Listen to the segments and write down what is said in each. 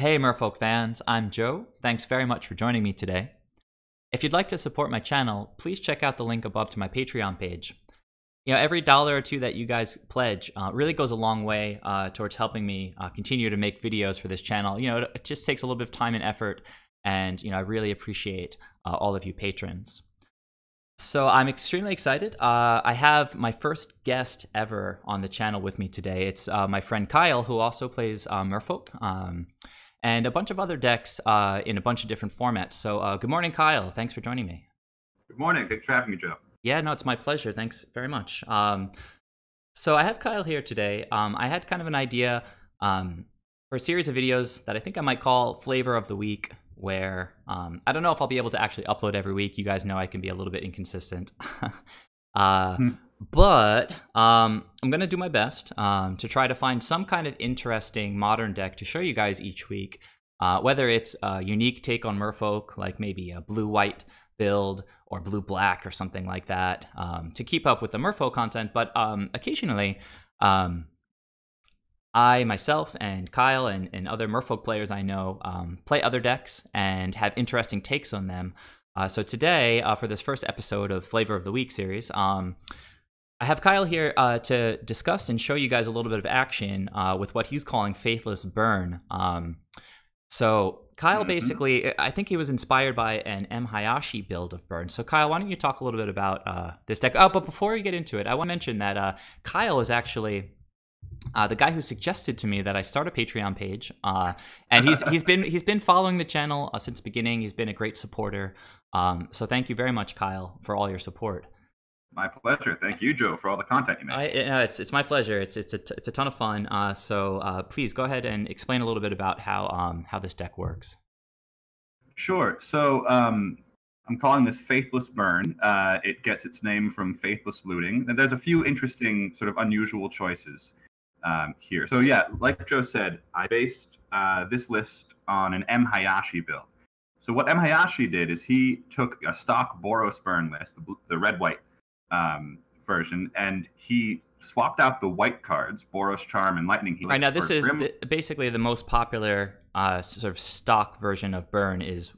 Hey Merfolk fans, I'm Joe. Thanks very much for joining me today. If you'd like to support my channel, please check out the link above to my Patreon page. Every dollar or two that you guys pledge really goes a long way towards helping me continue to make videos for this channel. It just takes a little bit of time and effort, and I really appreciate all of you patrons. So I'm extremely excited. I have my first guest ever on the channel with me today. It's my friend Kyle, who also plays Merfolk, and a bunch of other decks in a bunch of different formats. So good morning, Kyle. Thanks for joining me. Good morning. Thanks for having me, Joe. Yeah, no, it's my pleasure. Thanks very much. So I have Kyle here today. I had kind of an idea for a series of videos that I think I might call Flavor of the Week, where I don't know if I'll be able to actually upload every week. You guys know I can be a little bit inconsistent. But I'm going to do my best to try to find some kind of interesting modern deck to show you guys each week, whether it's a unique take on Merfolk, like maybe a blue-white build or blue-black or something like that, to keep up with the Merfolk content. But occasionally, I, myself, and Kyle and other Merfolk players I know play other decks and have interesting takes on them. So today, for this first episode of Flavor of the Week series, I have Kyle here to discuss and show you guys a little bit of action with what he's calling Faithless Burn. So Kyle basically, I think he was inspired by an M. Hayashi build of Burn. So Kyle, why don't you talk a little bit about this deck? Oh, but before we get into it, I want to mention that Kyle is actually the guy who suggested to me that I start a Patreon page, and he's been following the channel since the beginning. He's been a great supporter. So thank you very much, Kyle, for all your support. My pleasure. Thank you, Joe, for all the content you make. It's my pleasure. It's a ton of fun. So please go ahead and explain a little bit about how this deck works. Sure. So I'm calling this Faithless Burn. It gets its name from Faithless Looting. And there's a few interesting, sort of unusual choices here. So yeah, like Joe said, I based this list on an M. Hayashi build. So what M. Hayashi did is he took a stock Boros Burn list, the red-white version, and he swapped out the white cards, Boros Charm and Lightning Helix. Right, now this is basically the most popular sort of stock version of Burn is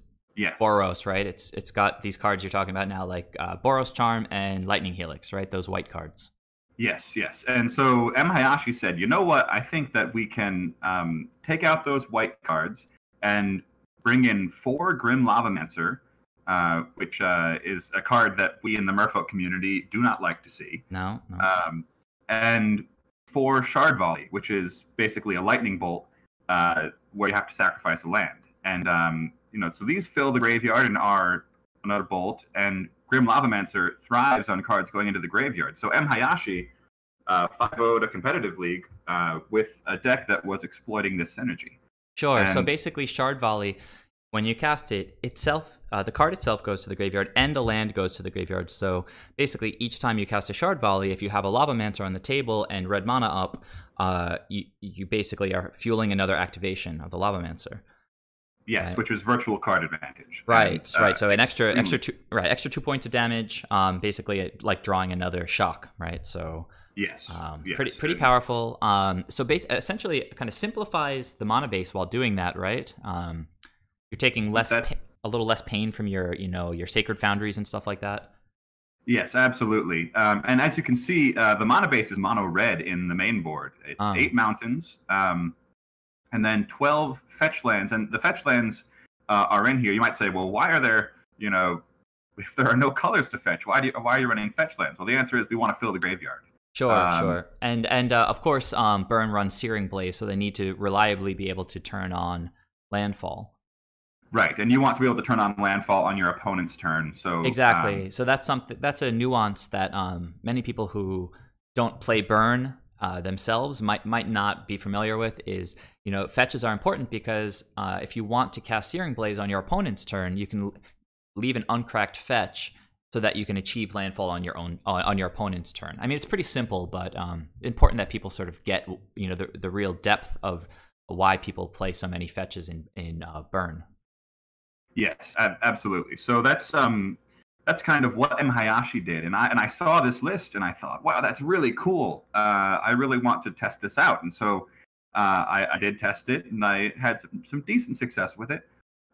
Boros, right? It's got these cards you're talking about now, like Boros Charm and Lightning Helix, right? Those white cards. Yes. And so M. Hayashi said, you know what? I think that we can take out those white cards and bring in 4 Grim Lavamancer, which is a card that we in the Merfolk community do not like to see. No. And 4 Shard Volley, which is basically a lightning bolt where you have to sacrifice a land. And, so these fill the graveyard and are another bolt, and Grim Lavamancer thrives on cards going into the graveyard. So M. Hayashi 5-0'd a competitive league with a deck that was exploiting this synergy. Sure. And so basically, Shard Volley, when you cast it itself, the card itself goes to the graveyard, and the land goes to the graveyard. So basically, each time you cast a Shard Volley, if you have a Lavamancer on the table and red mana up, you basically are fueling another activation of the Lavamancer. Yes, right. Which is virtual card advantage. Right. So an extra 2 points of damage, basically like drawing another shock, right? So yes. Pretty powerful. So essentially, it kind of simplifies the mana base while doing that, right? You're taking a little less pain from your Sacred Foundries and stuff like that. Yes, absolutely. And as you can see, the mana base is mono red in the main board. It's 8 mountains, and then 12 fetch lands. And the fetch lands are in here. You might say, well, why are there, if there are no colors to fetch, why are you running fetch lands? Well, the answer is we want to fill the graveyard. Sure. And of course, Burn runs Searing Blaze, so they need to reliably be able to turn on landfall. Right, and you want to be able to turn on landfall on your opponent's turn. So exactly. So that's a nuance that many people who don't play Burn themselves might not be familiar with. Is fetches are important because if you want to cast Searing Blaze on your opponent's turn, you can leave an uncracked fetch so that you can achieve landfall on your opponent's turn. I mean, it's pretty simple, but important that people sort of get the real depth of why people play so many fetches in Burn. Yes, absolutely. So that's kind of what M. Hayashi did, and I saw this list and I thought, wow, that's really cool. I really want to test this out, and so I did test it, and I had some decent success with it.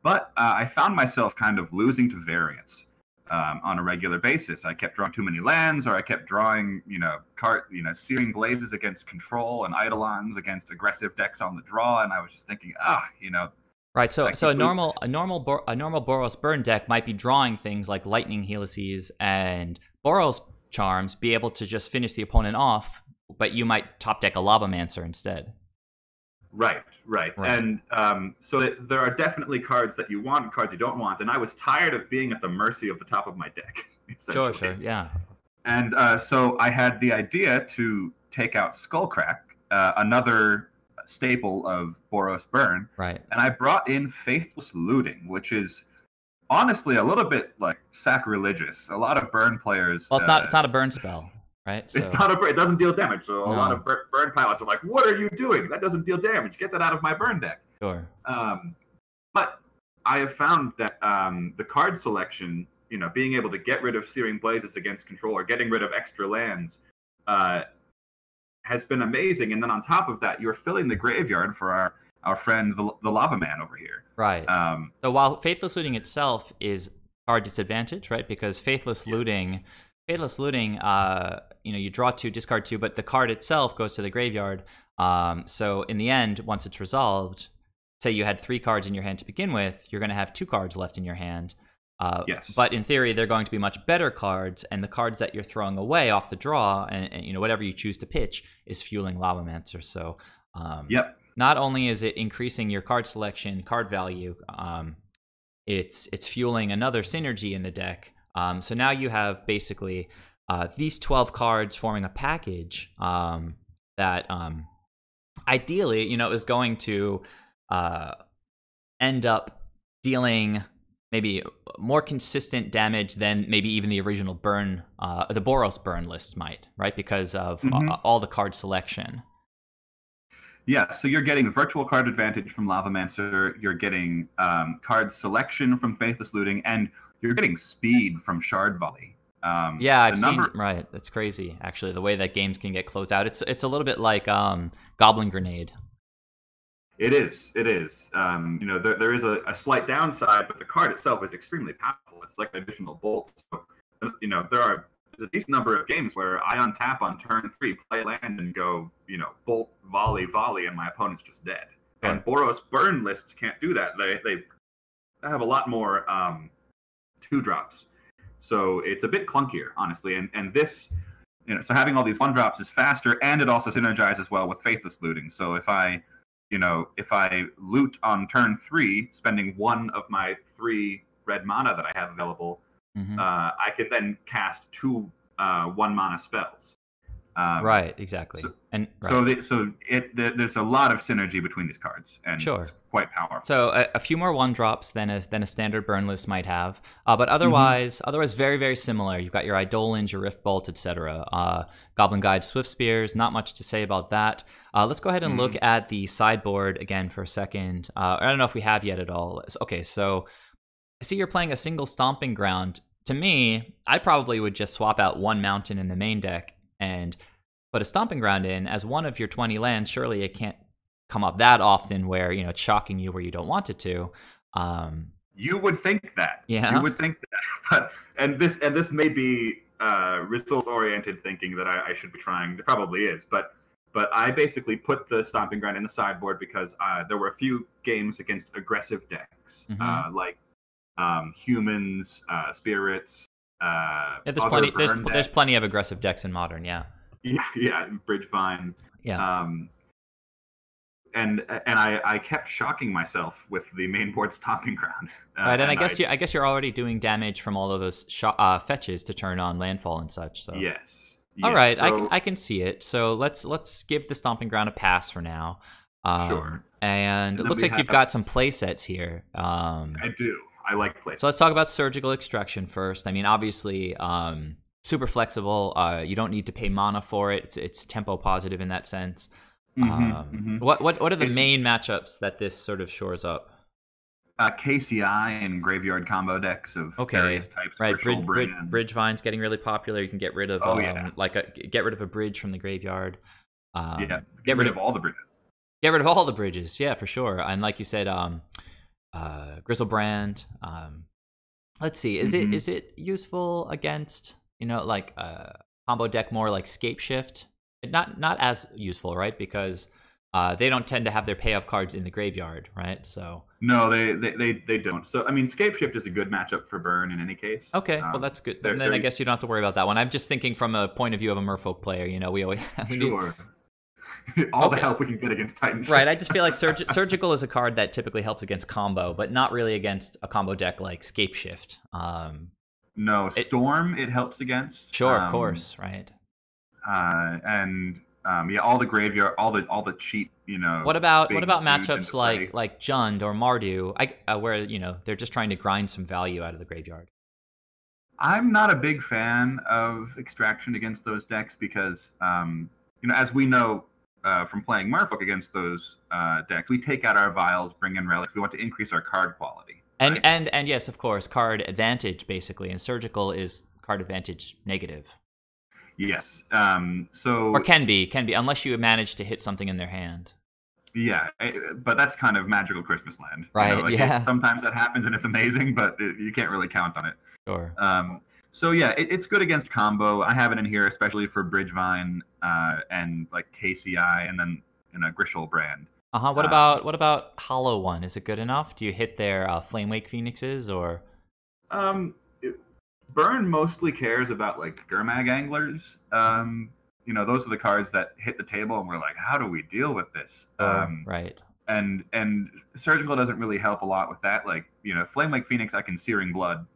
But I found myself kind of losing to variance on a regular basis. I kept drawing too many lands, or I kept drawing, Searing Blazes against control and Eidolons against aggressive decks on the draw, and I was just thinking, Right, so a normal Boros Burn deck might be drawing things like Lightning Helices and Boros Charms, be able to just finish the opponent off, but you might top deck a Lavamancer instead. Right. And so there are definitely cards that you want and cards you don't want, and I was tired of being at the mercy of the top of my deck. Sure, yeah. And so I had the idea to take out Skullcrack, another staple of Boros Burn. Right. And I brought in Faithless Looting, which is honestly a little bit like sacrilegious. A lot of burn players. Well, it's not a burn spell, right? So... It's not a burn. It doesn't deal damage. So a lot of burn pilots are like, "What are you doing? That doesn't deal damage. Get that out of my burn deck." Sure. But I have found that the card selection, being able to get rid of Searing Blazes against control or getting rid of extra lands, has been amazing. And then on top of that, you're filling the graveyard for our friend the Lava Man over here. Right. So while Faithless Looting itself is card disadvantage, right? Because Faithless Looting, you draw 2, discard 2, but the card itself goes to the graveyard. So in the end, once it's resolved, say you had 3 cards in your hand to begin with, you're going to have 2 cards left in your hand. Yes. But in theory, they're going to be much better cards, and the cards that you're throwing away off the draw, and whatever you choose to pitch, is fueling Lavamancer. So, yep. Not only is it increasing your card selection, card value, it's fueling another synergy in the deck. So now you have basically these 12 cards forming a package that ideally, is going to end up dealing maybe more consistent damage than maybe even the original burn, the Boros burn list might, right? Because of all the card selection. Yeah, so you're getting virtual card advantage from Lavamancer, you're getting card selection from Faithless Looting, and you're getting speed from Shard Volley. Yeah, I've seen, right, that's crazy, actually, the way that games can get closed out. It's a little bit like Goblin Grenade. It is. There is a slight downside, but the card itself is extremely powerful. It's like an additional bolt. So, there's a decent number of games where I untap on turn 3, play land, and go, bolt, volley, and my opponent's just dead. Right. And Boros burn lists can't do that. They have a lot more 2-drops. So it's a bit clunkier, honestly. And this, so having all these 1-drops is faster, and it also synergizes well with Faithless Looting. So if I loot on turn 3, spending 1 of my 3 red mana that I have available, I could then cast 2 1-mana spells. Right, exactly. There's a lot of synergy between these cards, and it's quite powerful. So a few more 1-drops than a standard burn list might have, but otherwise very, very similar. You've got your Eidolons, your Rift Bolt, etc. Goblin Guide, Swiftspears, not much to say about that. Let's go ahead and look at the sideboard again for a second. I don't know if we have yet at all. Okay, so I see you're playing a single Stomping Ground. To me, I probably would just swap out 1 mountain in the main deck and put a Stomping Ground in as one of your 20 lands. Surely it can't come up that often where, it's shocking you where you don't want it to. You would think that. Yeah. You would think that. And this may be results-oriented thinking that I should be trying. It probably is. But I basically put the Stomping Ground in the sideboard because there were a few games against aggressive decks, like humans, spirits. There's plenty of aggressive decks in Modern. Yeah, Bridgevine. Yeah. And I kept shocking myself with the main board Stomping Ground. Right, and I guess you're already doing damage from all of those fetches to turn on landfall and such. So yes. All right, so, I can see it. So let's give the Stomping Ground a pass for now. Sure. And it looks like you've got some play sets here. I do. I like play sets. So let's talk about Surgical Extraction first. I mean, obviously, super flexible. You don't need to pay mana for it. It's tempo positive in that sense. What are the main matchups that this sort of shores up? KCI and graveyard combo decks of various types. Right, Bridgevine's getting really popular. You can get rid of get rid of a bridge from the graveyard. Get rid of all the bridges. Get rid of all the bridges, yeah, for sure. And like you said, Grizzlebrand. Let's see, is it useful against like combo deck more like Scape Shift? Not as useful, right? Because they don't tend to have their payoff cards in the graveyard, right? So no, they don't. So I mean, Scape Shift is a good matchup for burn in any case. Okay, well that's good. Then I guess you don't have to worry about that one. I'm just thinking from a point of view of a Merfolk player. We always sure. All the help we can get against Titan Shift. Right, I just feel like Surgical is a card that typically helps against combo, but not really against a combo deck like Scape Shift. No, Storm it helps against. Sure, of course, right. Yeah, all the graveyard, all the cheap, What about matchups like Jund or Mardu, where they're just trying to grind some value out of the graveyard? I'm not a big fan of Extraction against those decks because, as we know from playing Merfolk against those decks, we take out our vials, bring in relics. We want to increase our card quality. And and yes, of course, card advantage basically, and Surgical is card advantage negative. Yes. Or can be unless you manage to hit something in their hand. Yeah, but that's kind of magical Christmas land, right? Yeah. Sometimes that happens and it's amazing, but you can't really count on it. Sure. So yeah, it's good against combo. I have it in here especially for Bridgevine and like KCI, and then Grizzlebrand. What about Hollow One? Is it good enough? Do you hit their Flamewake Phoenixes or? Burn mostly cares about like Gurmag Anglers. Those are the cards that hit the table and we're like, how do we deal with this? Right. And Surgical doesn't really help a lot with that. Like, Flamewake Phoenix, I can Searing Blood,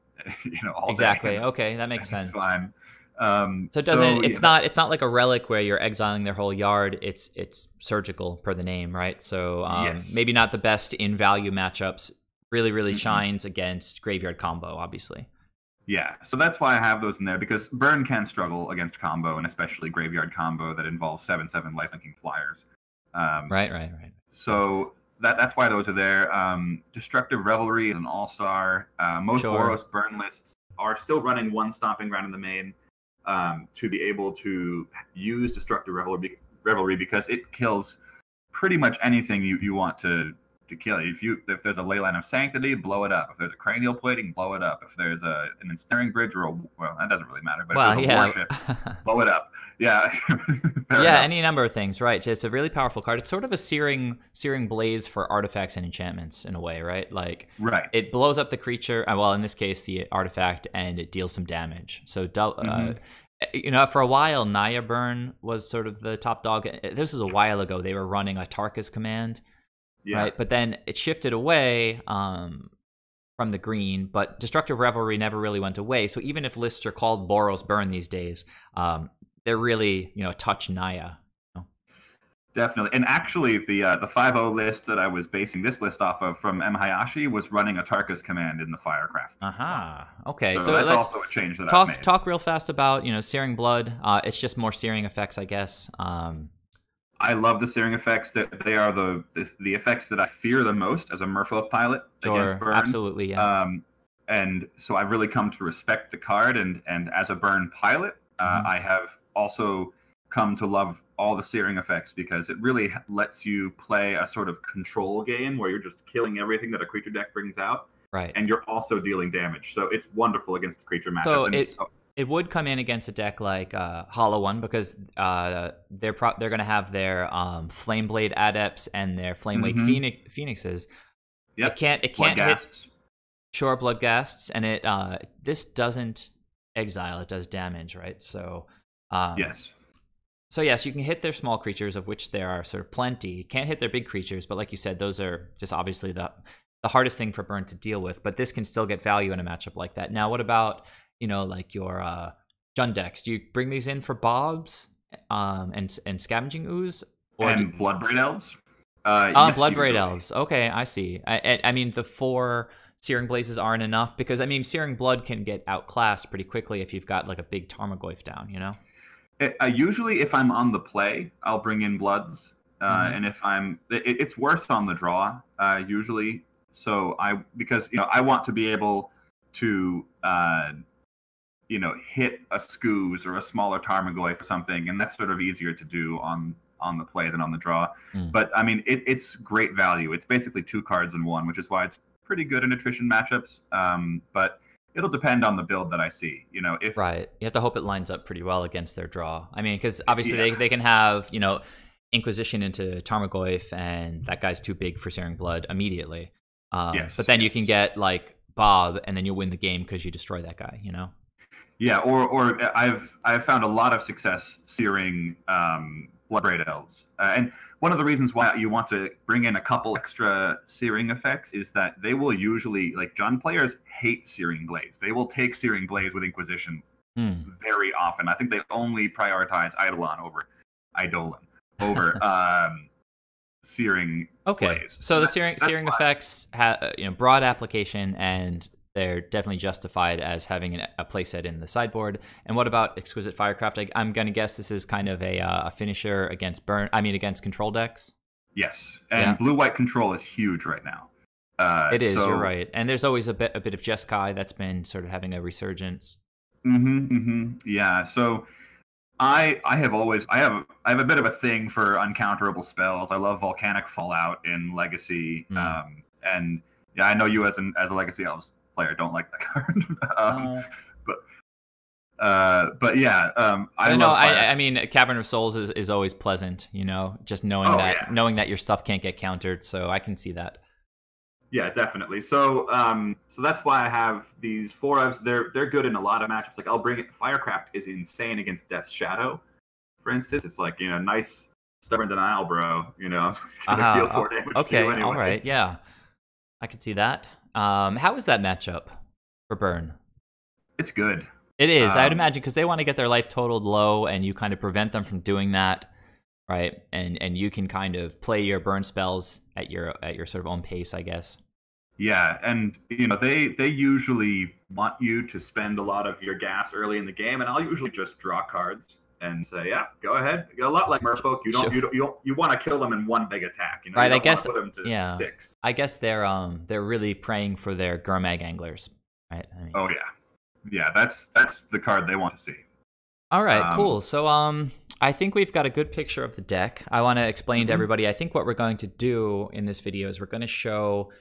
all exactly. day. Okay, that makes sense. It's fine. So it doesn't. It's not like a relic where you're exiling their whole yard. It's Surgical per the name, right? So yes. Maybe not the best in value matchups. Really shines against graveyard combo, obviously. Yeah, so that's why I have those in there, because Burn can struggle against combo, and especially graveyard combo that involves 7/7 lifelinking flyers. Right. So that's why those are there. Destructive Revelry is an all-star. Most Boros burn lists are still running one Stomping Ground in the main to be able to use Destructive Revelry because it kills pretty much anything you want to kill. If there's a Leyline of Sanctity, blow it up. If there's a Cranial Plating, blow it up. If there's an Ensnaring Bridge or that doesn't really matter. But if there's a Warship, blow it up. Yeah. Any number of things, right? It's a really powerful card. It's sort of a Searing Blaze for artifacts and enchantments in a way, right? Like, right. It blows up the creature, in this case, the artifact, and it deals some damage. So, for a while, Naya Burn was sort of the top dog. This was a while ago. They were running a Tarka's Command. Yeah. Right, but then it shifted away from the green, but Destructive Revelry never really went away. So even if lists are called Boros Burn these days, they're really touch Naya. Definitely, and actually the 5-0 list that I was basing this list off of from M. Hayashi was running a Tarka's Command in the Firecraft. Okay, so that's also a change that I've made. Talk real fast about Searing Blood. It's just more searing effects, I guess. I love the searing effects. That they are the effects that I fear the most as a Merfolk pilot against burn. Absolutely, yeah. And so I've really come to respect the card, and as a burn pilot, I have also come to love all the searing effects because it really lets you play a sort of control game where you're just killing everything that a creature deck brings out, right? And you're also dealing damage. So it's wonderful against the creature matchups. It would come in against a deck like Hollow One because they're going to have their Flameblade Adepts and their Flamewake Phoenixes. Yep. It can't hit. Sure, Bloodghasts, and this doesn't exile. It does damage, right? So yes. So yes, you can hit their small creatures, of which there are sort of plenty. Can't hit their big creatures, but like you said, those are just obviously the hardest thing for Burn to deal with. But this can still get value in a matchup like that. Now, what about like your Jund decks? Do you bring these in for Bobs and Scavenging Ooze? And Bloodbraid Elves? Yes, Bloodbraid Elves. Okay, I see. I mean, the 4 Searing Blazes aren't enough because, Searing Blood can get outclassed pretty quickly if you've got like a big Tarmogoyf down, Usually, if I'm on the play, I'll bring in Bloods. And if it's worse on the draw, usually. So because I want to be able to hit a Scooz or a smaller Tarmogoyf or something, and that's sort of easier to do on on the play than on the draw. Mm. But I mean, it's great value. It's basically 2 cards in 1, which is why it's pretty good in attrition matchups. But it'll depend on the build that I see. You know, if Right, you have to hope it lines up pretty well against their draw. I mean, because obviously they can have, you know, Inquisition into Tarmogoyf, and that guy's too big for Searing Blood immediately. Yes, but then you can get like Bob, and then you win the game because you destroy that guy. You know. Yeah, or I've found a lot of success searing Bloodbraid Elves, and one of the reasons why you want to bring in a couple extra searing effects is that they will usually, like, Jund players hate Searing Blaze. They will take Searing Blaze with Inquisition very often. I think they only prioritize Eidolon over Searing Blaze. So the searing effects have, you know, broad application, and they're definitely justified as having a playset in the sideboard. And what about Exquisite Firecraft? I'm going to guess this is kind of a finisher against against control decks. Yes, and blue-white control is huge right now. It is. You're right. And there's always a bit of Jeskai that's been sort of having a resurgence. Yeah. So I have a bit of a thing for uncounterable spells. I love Volcanic Fallout in Legacy, and yeah, I know you as a Legacy Elves player don't like that card. But yeah, I mean, Cavern of Souls is always pleasant, you know, just knowing that your stuff can't get countered. So I can see that. Yeah, definitely. So so that's why I have these 4Fs. They're good in a lot of matchups. Like, I'll bring it. Firecraft is insane against Death's Shadow, for instance. It's like, you know, nice stubborn denial, bro. You know, deal 4 damage. Okay, to you anyway. All right, yeah, I can see that. How is that matchup for Burn? It's good. It is, I'd imagine, because they want to get their life totaled low, and you kind of prevent them from doing that, right? And you can kind of play your burn spells at your sort of own pace, I guess. Yeah, and you know, they usually want you to spend a lot of your gas early in the game, and I'll usually just draw cards and say, yeah, go ahead. A lot like Merfolk, you want to kill them in one big attack, you know? Right, you I guess. put them to 6. I guess they're really praying for their Gurmag anglers, right? I mean, oh yeah, that's the card they want to see. All right, cool. So I think we've got a good picture of the deck. I want to explain to everybody. I think what we're going to do in this video is we're going to show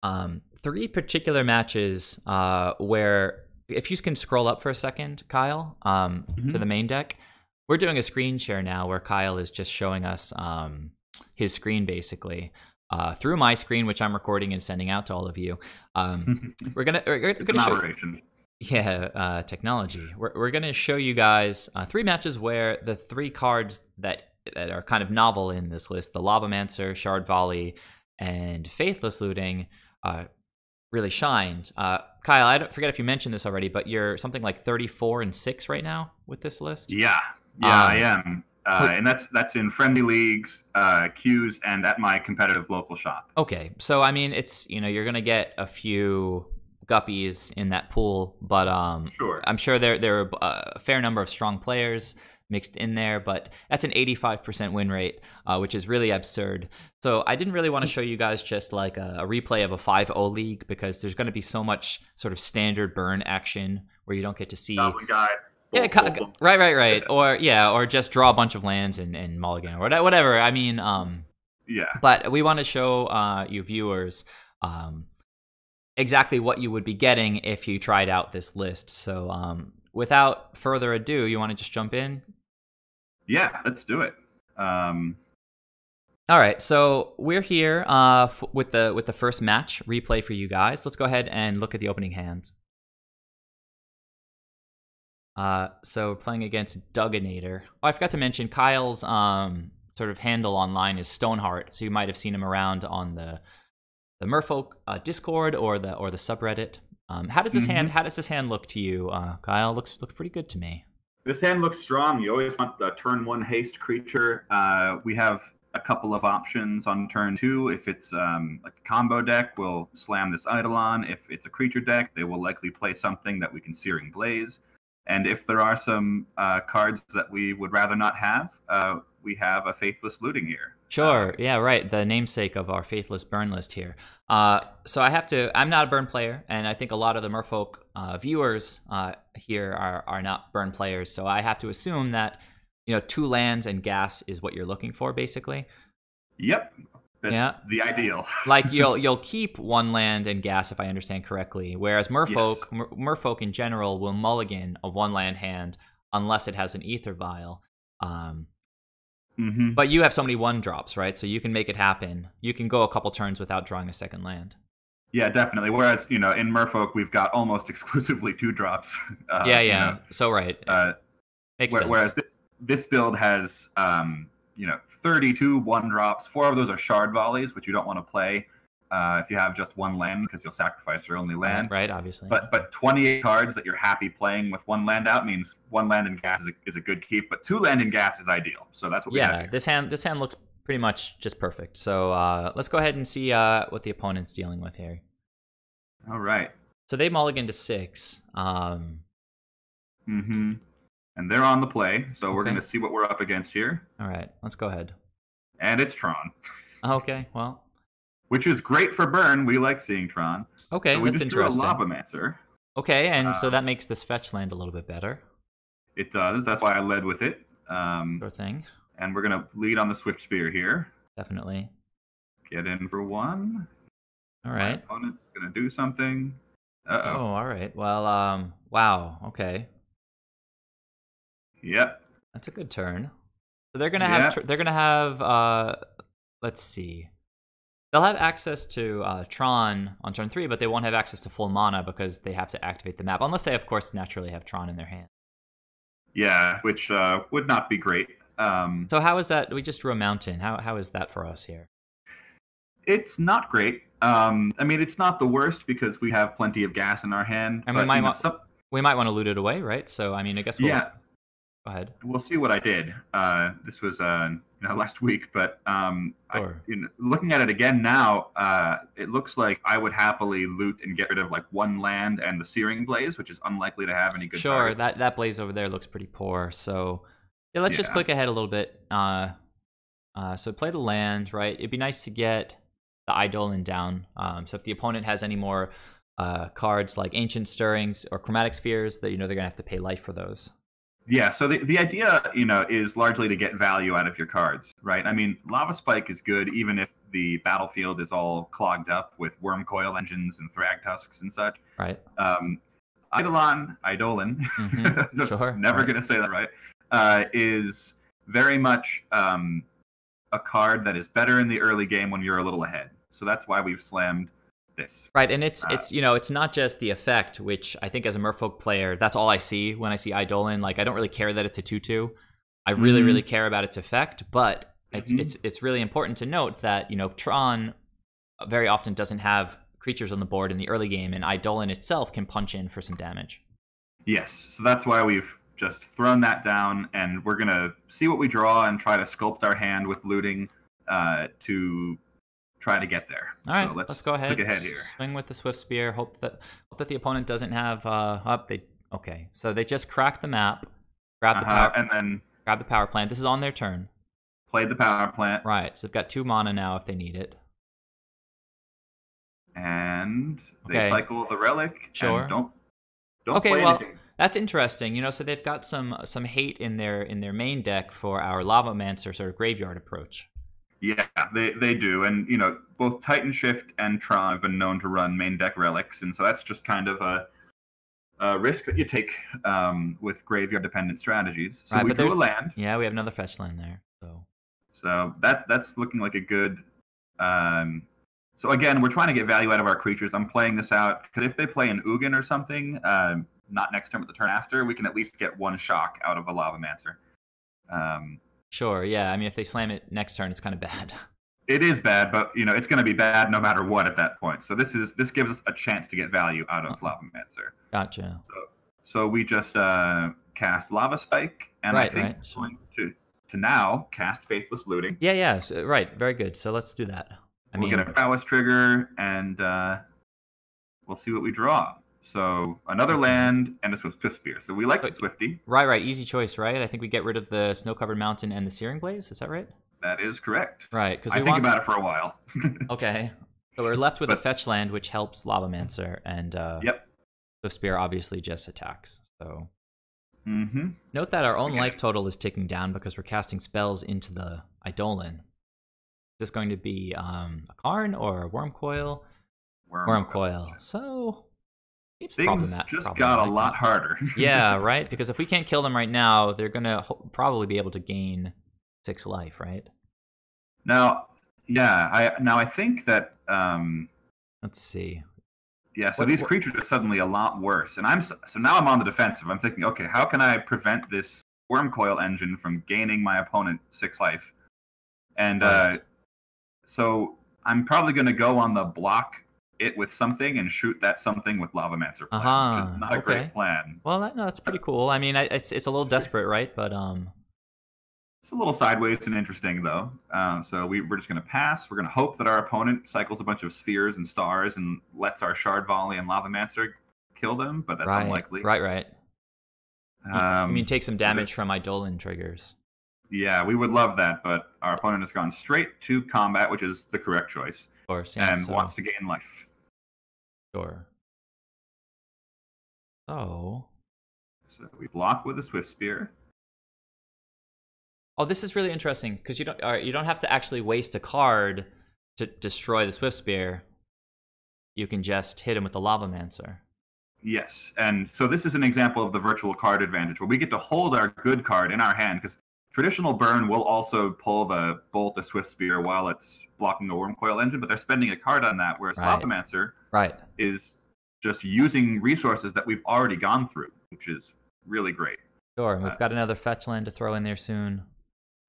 3 particular matches where, if you can scroll up for a second, Kyle, to the main deck. We're doing a screen share now where Kyle is just showing us his screen, basically, through my screen, which I'm recording and sending out to all of you. We're gonna show. Yeah, technology. We're going to show you guys 3 matches where the 3 cards that are kind of novel in this list, the Lavamancer, Shard Volley, and Faithless Looting, really shined. Kyle, I don't forget if you mentioned this already, but you're something like 34-6 right now with this list. Yeah, I am. And that's in friendly leagues, queues, and at my competitive local shop. Okay, so I mean, it's, you know, you're going to get a few guppies in that pool, but sure. I'm sure there are a fair number of strong players mixed in there, but that's an 85% win rate, which is really absurd. So I didn't really want to show you guys just like a replay of a 5-0 league, because there's going to be so much sort of standard burn action where you don't get to see Goblin guy. Right. Or just draw a bunch of lands and mulligan or whatever. I mean, yeah. But we want to show you viewers exactly what you would be getting if you tried out this list. So without further ado, you want to just jump in? Yeah, let's do it. All right, so we're here with the first match replay for you guys. Let's go ahead and look at the opening hand. So we're playing against Dugginator. Oh, I forgot to mention Kyle's sort of handle online is Stoneheart, so you might have seen him around on the Merfolk Discord or the subreddit. How does this hand look to you, Kyle? Looks pretty good to me. This hand looks strong. You always want a turn 1 haste creature. We have a couple of options on turn 2. If it's like a combo deck, we'll slam this Eidolon. If it's a creature deck, they will likely play something that we can Searing Blaze. And if there are some cards that we would rather not have, we have a Faithless Looting here. Sure, yeah, right. The namesake of our Faithless burn list here. So I'm not a burn player, and I think a lot of the Merfolk viewers here are not burn players, so I have to assume that you know, 2 lands and gas is what you're looking for, basically. Yep. That's the ideal. Like you'll keep 1 land and gas if I understand correctly, whereas Merfolk Merfolk in general will mulligan a 1 land hand unless it has an Ether Vial. But you have so many 1-drops, right? So you can make it happen. You can go a couple turns without drawing a second land. Yeah, definitely. Whereas, you know, in Merfolk we've got almost exclusively 2-drops. Yeah. You know, so right. Makes sense. Whereas this build has you know, 32 1-drops. 4 of those are Shard Volleys, which you don't want to play if you have just 1 land, because you'll sacrifice your only land. Right, obviously. But 28 cards that you're happy playing with 1 land out means 1 land and gas is a good keep, but 2 land and gas is ideal. So that's what we have here. This hand looks pretty much just perfect. So let's go ahead and see what the opponent's dealing with here. All right. So they mulligan to 6. And they're on the play, so we're going to see what we're up against here. All right, let's go ahead. And it's Tron. Okay, well. Which is great for burn. We like seeing Tron. Okay, so we that's just interesting. Drew a Lavamancer. Okay, and so that makes this fetch land a little bit better. It does. That's why I led with it. Sure thing. And we're going to lead on the Swiftspear here. Definitely. Get in for 1. All right. My opponent's going to do something. Uh-oh. Oh, all right. Well, wow. Okay. Yep. That's a good turn. So they're gonna have let's see. They'll have access to Tron on turn 3, but they won't have access to full mana because they have to activate the map, unless they, of course, naturally have Tron in their hand. Yeah, which would not be great. So how is that? We just drew a mountain. How is that for us here? It's not great. I mean, it's not the worst because we have plenty of gas in our hand. And we might want to loot it away, right? So, I mean, I guess we'll... Go ahead. We'll see what I did. This was last week, but looking at it again now, it looks like I would happily loot and get rid of like 1 land and the Searing Blaze, which is unlikely to have any good Sure, targets. that blaze over there looks pretty poor. So yeah, let's just click ahead a little bit. So play the land, right? It'd be nice to get the Eidolon down. So if the opponent has any more cards like Ancient Stirrings or Chromatic Spheres, that they're gonna have to pay life for those. Yeah, so the idea, is largely to get value out of your cards, right? I mean, Lava Spike is good even if the battlefield is all clogged up with Worm Coil engines and Thrag Tusks and such. Right. Eidolon, never going to say that right, is very much a card that is better in the early game when you're a little ahead. So that's why we've slammed this. Right, and it's not just the effect, which I think as a Merfolk player, that's all I see when I see Eidolon. Like, I don't really care that it's a 2/2. I really care about its effect, but it's really important to note that Tron very often doesn't have creatures on the board in the early game, and Eidolon itself can punch in for some damage. Yes, so that's why we've just thrown that down, and we're gonna see what we draw and try to sculpt our hand with looting to try to get there. All right, so let's go ahead. Look ahead here. Swing with the Swiftspear. Hope that the opponent doesn't have okay. So they just cracked the map, grab the power, and then grab the power plant. This is on their turn. Played the power plant. Right. So they've got 2 mana now if they need it. And they cycle the relic. Sure. And don't okay, play well, anything. That's interesting. So they've got some hate in their main deck for our Lavamancer sort of graveyard approach. Yeah, they do, and both Titan Shift and Tron have been known to run main deck relics, and so that's just kind of a risk that you take with graveyard dependent strategies. So we drew a land. Yeah, we have another fetch land there. So that's looking like a good. So again, we're trying to get value out of our creatures. I'm playing this out because if they play an Ugin or something, not next turn but the turn after, we can at least get 1 shock out of a Lavamancer. Sure, yeah. I mean, if they slam it next turn, it's kind of bad. It is bad, but it's going to be bad no matter what at that point. So this gives us a chance to get value out of Lavamancer. Gotcha. So we just cast Lava Spike, and I think we're going to now cast Faithless Looting. Yeah. So, right, very good. So let's do that. We'll get a prowess trigger, and we'll see what we draw. So another land and a Swiftspear. So we like the Swifty. Right. Easy choice, right? I think we get rid of the Snow-Covered Mountain and the Searing Blaze. Is that right? That is correct. Right. I think about it for a while. Okay. So we're left with a fetch land, which helps Lavamancer, and Swiftspear obviously just attacks. So Mm-hmm. Note that our own Okay. life total is ticking down because we're casting spells into the Eidolon. Is this going to be a Karn or a Worm Coil? Worm Coil. So seems Things just got a problematic. lot harder. Yeah, right? Because if we can't kill them right now, they're going to probably be able to gain 6 life, right? Now, yeah, I think that Let's see. yeah, so these creatures are suddenly a lot worse, and so now I'm on the defensive. I'm thinking, okay, how can I prevent this Worm Coil engine from gaining my opponent 6 life? And Right. so I'm probably going to go on the block it with something and shoot that something with Lavamancer plan, which is not a great plan. Well, that's pretty cool. I mean, it's a little desperate, right? But It's a little sideways and interesting, though. So we're just going to pass. We're going to hope that our opponent cycles a bunch of spheres and stars and lets our Shard Volley and Lavamancer kill them, but that's unlikely. Right. I mean, take some damage from Eidolon triggers. Yeah, we would love that, but our opponent has gone straight to combat, which is the correct choice. Of course, yeah. And wants to gain life. Sure. So we block with a Swiftspear. Oh, this is really interesting because you don't have to actually waste a card to destroy the Swiftspear. You can just hit him with the Lavamancer. Yes, and so this is an example of the virtual card advantage, where we get to hold our good card in our hand, because traditional burn will also pull the bolt of Swiftspear while it's blocking the Worm Coil engine, but they're spending a card on that, whereas Lavamancer is just using resources that we've already gone through, which is really great. Sure, and we've got another fetch land to throw in there soon.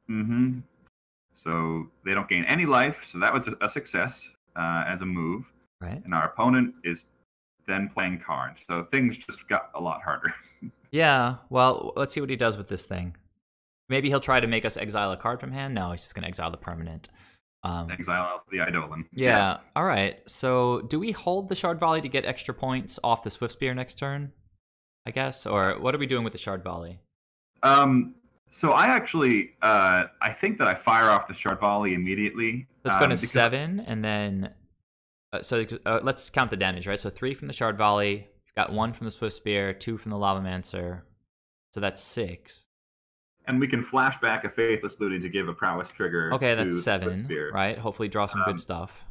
Mm-hmm. So they don't gain any life, so that was a success as a move. Right. And our opponent is then playing Karn, so things just got a lot harder. Yeah, well, let's see what he does with this thing. Maybe he'll try to make us exile a card from hand. No, he's just going to exile the permanent. Exile the Eidolon. Yeah, all right. So do we hold the Shard Volley to get extra points off the Swiftspear next turn, I guess? Or what are we doing with the Shard Volley? So I actually, I think that I fire off the Shard Volley immediately. Let's go to 7, and then... let's count the damage, right? So 3 from the Shard Volley, got 1 from the Swiftspear, 2 from the Lavamancer. So that's 6. And we can flash back a Faithless Looting to give a prowess trigger. Okay, that's 7, Swiftspear. right? Hopefully draw some good stuff.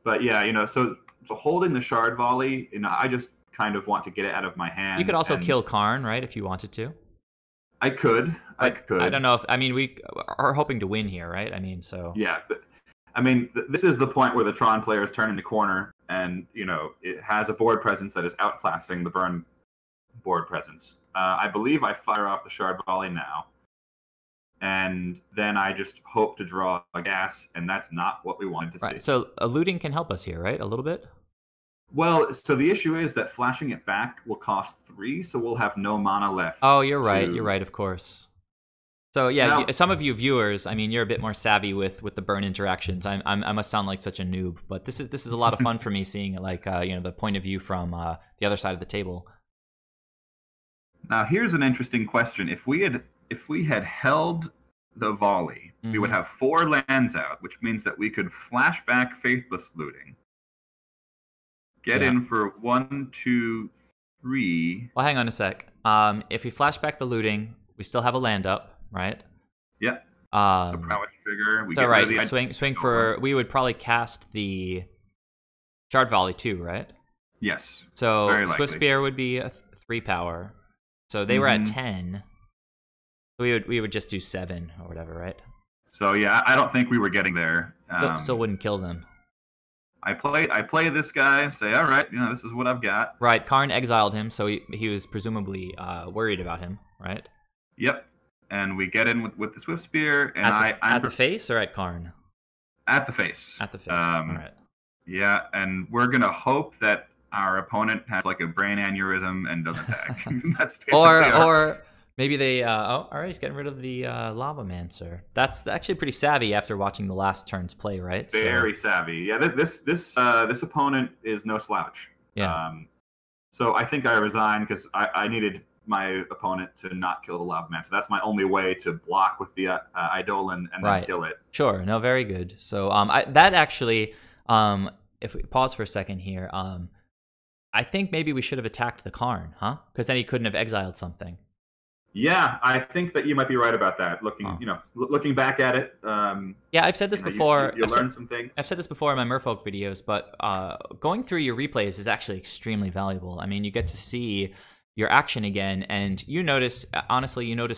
But yeah, so holding the Shard Volley, I just kind of want to get it out of my hand. You could also kill Karn, right, if you wanted to. I could. I don't know if... I mean, we are hoping to win here, right? I mean, so... Yeah, but... I mean, this is the point where the Tron player is turning the corner, and, it has a board presence that is outclassing the burn board presence. I believe I fire off the Shard Volley now, and then I just hope to draw a gas, and that's not what we wanted to see. So a looting can help us here, right? A little bit? Well, so the issue is that flashing it back will cost 3, so we'll have no mana left. Oh, you're right. You're right, of course. So yeah, some of you viewers, I mean, you're a bit more savvy with the burn interactions. I must sound like such a noob, but this is a lot of fun for me seeing it, like the point of view from the other side of the table. Now here's an interesting question: if we had held the volley, we would have 4 lands out, which means that we could flash back Faithless Looting, get in for 1, 2, 3. Well, hang on a sec. If we flash back the looting, we still have a land up. Right. Yeah. So prowess trigger. So right, swing for. We would probably cast the Shard Volley too, right? Yes. So Swiftspear would be a 3 power. So they were at 10. So we would just do 7 or whatever, right? So yeah, I don't think we were getting there. Still wouldn't kill them. I play this guy. Say, all right, this is what I've got. Right. Karn exiled him, so he was presumably worried about him, right? Yep. And we get in with the Swiftspear, and I'm at the face or at Karn? At the face. At the face. All right. Yeah, and we're gonna hope that our opponent has like a brain aneurysm and doesn't attack. That's basically or maybe they. All right, he's getting rid of the Lavamancer. That's actually pretty savvy after watching the last turn's play, right? Very savvy. Yeah, this opponent is no slouch. Yeah. So I think I resigned because I needed my opponent to not kill the Lavamancer. That's my only way to block with the Eidolon and then kill it. Sure. No, very good. So that actually, if we pause for a second here, I think maybe we should have attacked the Karn, huh? Because then he couldn't have exiled something. Yeah, I think that you might be right about that. Looking back at it. Yeah, I've said this before. You learn some things. I've said this before in my Merfolk videos, but going through your replays is actually extremely valuable. I mean, you get to see your action again, and you notice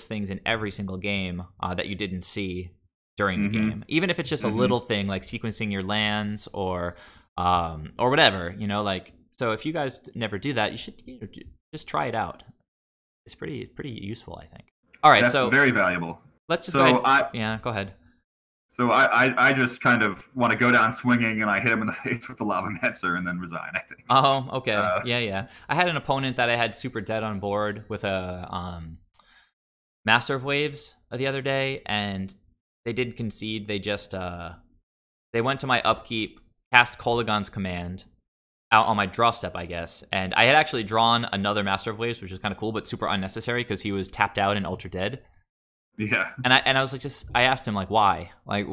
things in every single game that you didn't see during the game, even if it's just a little thing like sequencing your lands or whatever. Like, so if you guys never do that, you should just try it out. It's pretty useful, I think. All right, That's very valuable. Let's just go ahead. Go ahead. So I just kind of want to go down swinging, and I hit him in the face with the Lavamancer and then resign, I think. Oh, okay. Yeah. I had an opponent that I had super dead on board with a Master of Waves the other day, and they didn't concede. They just they went to my upkeep, cast Kolaghan's Command out on my draw step, I guess. And I had actually drawn another Master of Waves, which is kind of cool, but super unnecessary because he was tapped out and ultra dead. Yeah. And I was like, I asked him, like, why? Like,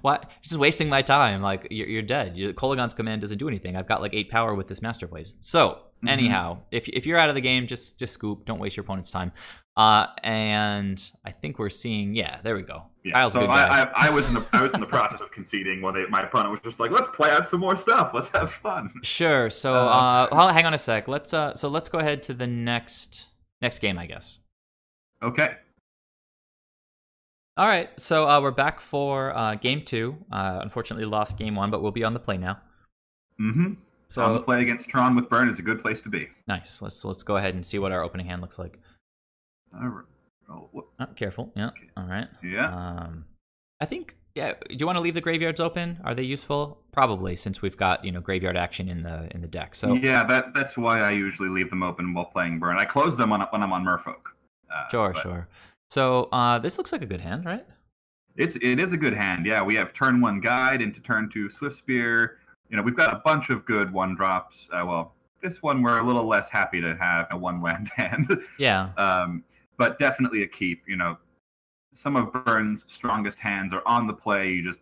why? Just wasting my time. Like, you're dead. Kolaghan's Command doesn't do anything. I've got like 8 power with this Master of Waves. So, anyhow, if you're out of the game, just scoop. Don't waste your opponent's time. And I think we're seeing, there we go. Yeah. Kyle's so a good guy. I was in the process of conceding when my opponent was just like, let's play out some more stuff. Let's have fun. Sure. So hang on a sec. Let's go ahead to the next game, I guess. Okay. All right. So we're back for game 2. Unfortunately, lost game 1, but we'll be on the play now. So on the play against Tron with Burn is a good place to be. Nice. Let's go ahead and see what our opening hand looks like. All right. Oh, careful. Yeah. Okay. All right. Yeah. I think. Yeah. Do you want to leave the graveyards open? Are they useful? Probably, since we've got graveyard action in the deck. So yeah, that's why I usually leave them open while playing Burn. I close them when I'm on Merfolk. Sure. So this looks like a good hand, right? It is a good hand. Yeah, we have turn 1 Guide into turn 2 Swiftspear. We've got a bunch of good 1-drops. Well, this one we're a little less happy to have a 1-land hand. Yeah. But definitely a keep. Some of Burn's strongest hands are on the play. You just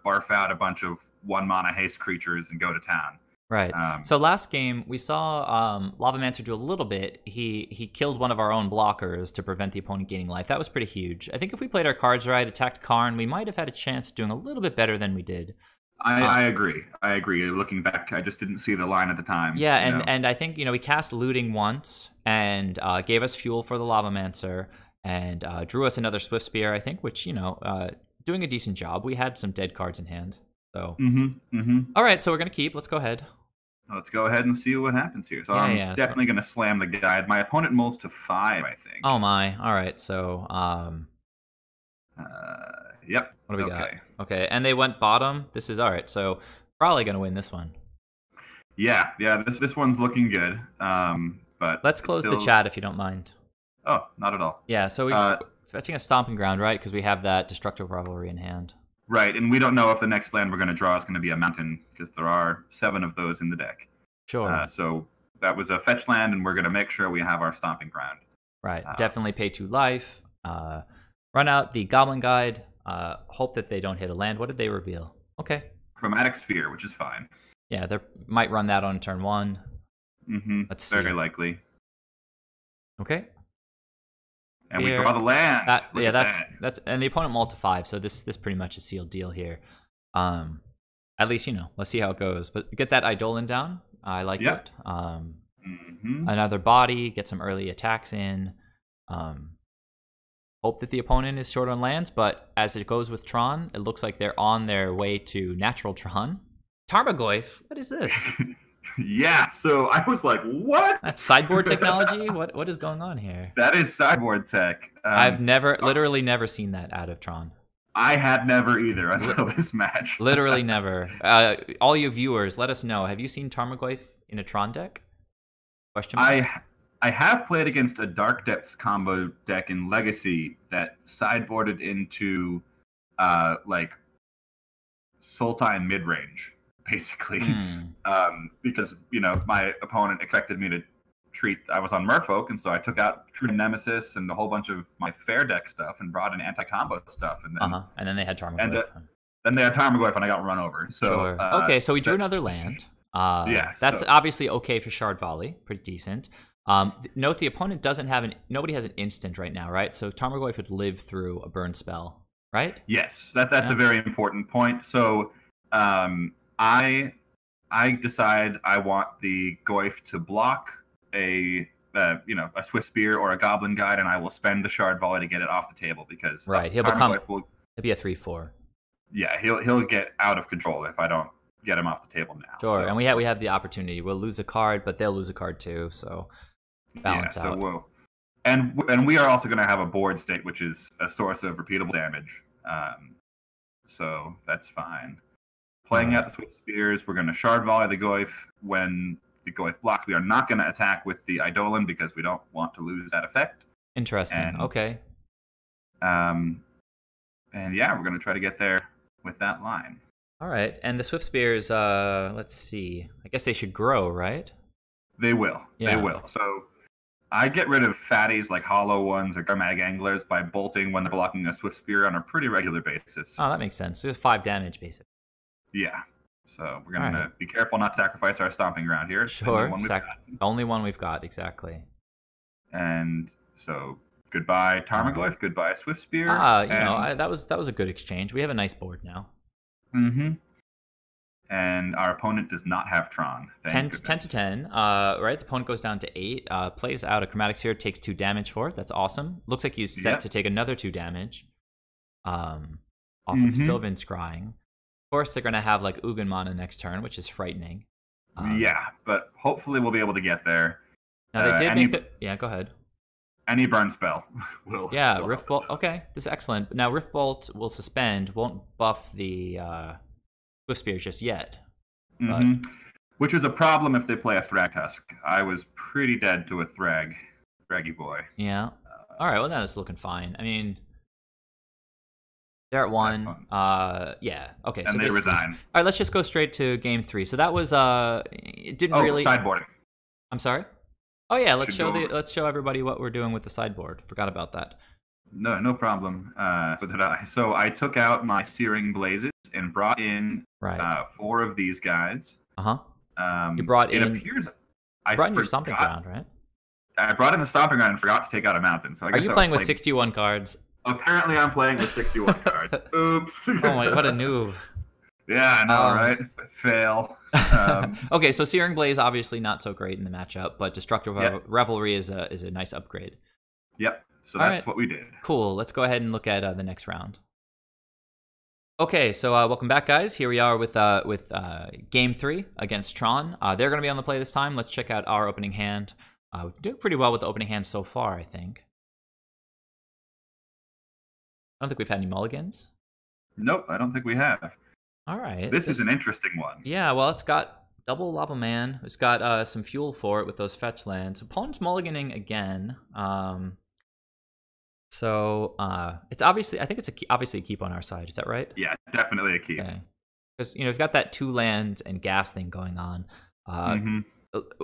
barf out a bunch of 1-mana haste creatures and go to town. Right. So last game we saw Lavamancer do a little bit. He killed one of our own blockers to prevent the opponent gaining life. That was pretty huge. I think if we played our cards right, attacked Karn, we might have had a chance of doing a little bit better than we did. I agree. Looking back, I just didn't see the line at the time. Yeah, and I think we cast Looting once and gave us fuel for the Lavamancer and drew us another Swiftspear, I think, which doing a decent job. We had some dead cards in hand. So, all right, so we're gonna keep. Let's go ahead. Let's go ahead and see what happens here. So I'm definitely gonna slam the Guide. My opponent mulls to 5, I think. Oh my! All right, so yep. What do we got? Okay, and they went bottom. This is all right. So probably gonna win this one. Yeah. This one's looking good. But let's close the chat if you don't mind. Oh, not at all. Yeah. So we're fetching a Stomping Ground, right? Because we have that Destructive Revelry in hand. Right, and we don't know if the next land we're going to draw is going to be a mountain, because there are 7 of those in the deck. Sure. So that was a fetch land, and we're going to make sure we have our Stomping Ground. Right, definitely pay 2 life. Run out the Goblin Guide. Hope that they don't hit a land. What did they reveal? Okay. Chromatic Sphere, which is fine. Yeah, they might run that on turn 1. Let's see. Very likely. Okay. And we draw the land. That's and the opponent mulled to 5, so this pretty much a sealed deal here. At least let's see how it goes. But get that Eidolon down. I like it. Another body, get some early attacks in. Hope that the opponent is short on lands, but as it goes with Tron, it looks like they're on their way to natural Tron. Tarmogoyf, what is this? Yeah, so I was like, what? That's sideboard technology? What is going on here? That is sideboard tech. I've literally never seen that out of Tron. I had never either until this match. Literally never. All you viewers, let us know. Have you seen Tarmogoyf in a Tron deck? Question mark? I have played against a Dark Depths combo deck in Legacy that sideboarded into like Sultai mid-range. Basically, because my opponent expected me to treat. I was on Merfolk, and so I took out True Nemesis and a whole bunch of my fair deck stuff, and brought in anti-combo stuff, and then they had Tarmogoyf. And then they had Tarmogoyf, and I got run over. So okay, so we drew another land. That's obviously okay for Shard Volley, pretty decent. Note the opponent doesn't have nobody has an instant right now, right? So Tarmogoyf would live through a burn spell, right? Yes, that's a very important point. So I decide I want the Goyf to block a Swiftspear or a Goblin Guide, and I will spend the Shard Volley to get it off the table because he'll be a 3/4. Yeah, he'll get out of control if I don't get him off the table now. Sure, so. And we have the opportunity. We'll lose a card, but they'll lose a card too. So balance out. And we are also going to have a board state, which is a source of repeatable damage. So that's fine. Playing out the Swiftspears, we're going to Shard Volley the Goyf. When the Goyf blocks, we are not going to attack with the Eidolon because we don't want to lose that effect. Interesting. Okay. And yeah, we're going to try to get there with that line. All right. And the Swiftspears, let's see. I guess they should grow, right? They will. Yeah. They will. So I get rid of fatties like Hollow Ones or Garmag Anglers by bolting when they're blocking a Swiftspear on a pretty regular basis. Oh, that makes sense. So it's 5 damage, basically. Yeah. So we're going to be careful not to sacrifice our Stomping Ground here. Sure. Only one we've got, exactly. And so goodbye Tarmogoyf, goodbye Swiftspear. That was a good exchange. We have a nice board now. Mm-hmm. And our opponent does not have Tron. 10 to 10. Right, the opponent goes down to 8. Plays out a Chromatic Sphere, takes 2 damage for it. That's awesome. Looks like he's set to take another 2 damage. Off of Sylvan Scrying. Of course, they're going to have like Ugin Mana next turn, which is frightening. Yeah, but hopefully we'll be able to get there. Now they did make the... Yeah, go ahead. Any burn spell will. Yeah, Rift Bolt. Okay, this is excellent. Now Rift Bolt will suspend, won't buff the Swiftspear just yet. Mm-hmm. Which is a problem if they play a Thrag Tusk. I was pretty dead to a Thraggy boy. Yeah. All right. Well, now it's looking fine. I mean, they're at 1. Yeah. Okay. And so they resign. All right. Let's just go straight to game 3. So that was it didn't really sideboarding. I'm sorry. Oh yeah. Let's show everybody what we're doing with the sideboard. Forgot about that. No problem. So I took out my Searing Blazes and brought in 4 of these guys. You brought in. It appears you brought in your Stomping Ground, right? I brought in the Stomping Ground and forgot to take out a mountain. So Are you playing with 61 cards? Apparently, I'm playing with 61 cards. Oops. Oh my! What a noob. Yeah, I know, right? Fail. Okay, so Searing Blaze obviously not so great in the matchup, but Destructive Revelry is a nice upgrade. Yep. So that's what we did. Cool. Let's go ahead and look at the next round. Okay, so welcome back, guys. Here we are with Game 3 against Tron. They're going to be on the play this time. Let's check out our opening hand. We're doing pretty well with the opening hand so far, I think. I don't think we've had any mulligans. Nope, I don't think we have. All right. This is an interesting one. Yeah, well, it's got double Lava Man. It's got some fuel for it with those fetch lands. Opponent's mulliganing again. So it's obviously, I think it's obviously a keep on our side. Is that right? Yeah, definitely a keep. Okay. Because we've got that 2 land and gas thing going on.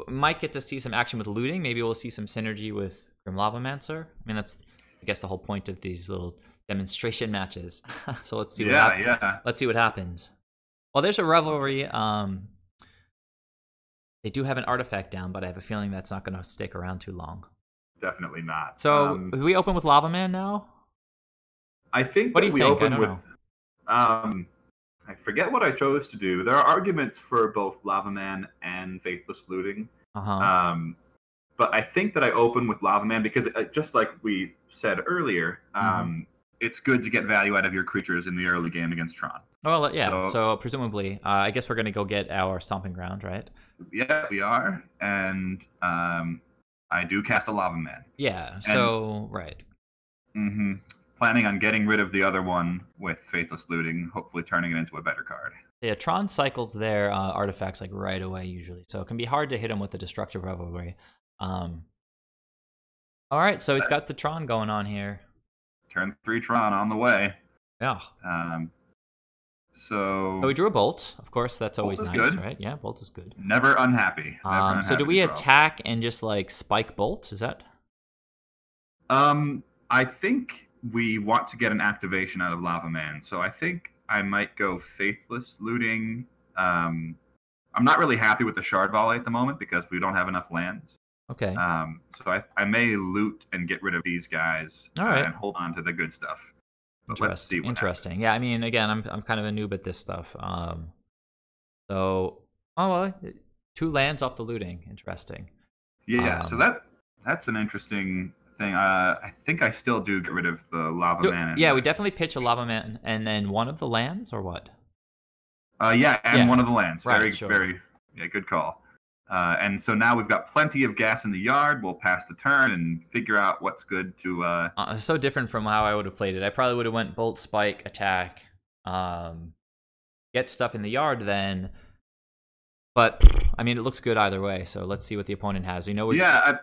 Might get to see some action with looting. Maybe we'll see some synergy with Grim Lavamancer. I mean, that's I guess the whole point of these little demonstration matches. So let's see. Let's see what happens. Well, there's a Revelry. They do have an artifact down, but I have a feeling that's not going to stick around too long. Definitely not. So do we open with Lava Man now? I think. What do you think? Open with. I forget what I chose to do. There are arguments for both Lava Man and Faithless Looting. But I think that I open with Lava Man because, just like we said earlier, it's good to get value out of your creatures in the early game against Tron. Well, yeah. So presumably, I guess we're going to go get our Stomping Ground, right? Yeah, we are, and I do cast a Lava Man. Yeah. So right. Planning on getting rid of the other one with Faithless Looting, hopefully turning it into a better card. Yeah, Tron cycles their artifacts like right away usually, so it can be hard to hit him with the Destructive Revelry. All right, so he's got the Tron going on here. Turn 3 Tron on the way. Yeah. So we drew a Bolt. Of course, that's always nice, good. Right? Yeah, Bolt is good. Never unhappy. So do we attack and just like spike Bolt? Is that? I think we want to get an activation out of Lava Man, so I think I might go Faithless Looting. I'm not really happy with the Shard Volley at the moment because we don't have enough lands. Okay. So I may loot and get rid of these guys All right. and hold on to the good stuff. But let's see what Interesting. happens. Yeah, I mean, again, I'm kind of a noob at this stuff. So, oh well, 2 lands off the looting. Interesting. Yeah, so that's an interesting thing. I think I still do get rid of the Lava Man. Yeah, we definitely pitch a Lava Man and then one of the lands, or what? Yeah, one of the lands. Right, very, yeah, good call. And so now we've got plenty of gas in the yard. We'll pass the turn and figure out what's good to. It's so different from how I would have played it. I probably would have went Bolt, Spike, Attack, get stuff in the yard then. But I mean, it looks good either way. So let's see what the opponent has. You know. I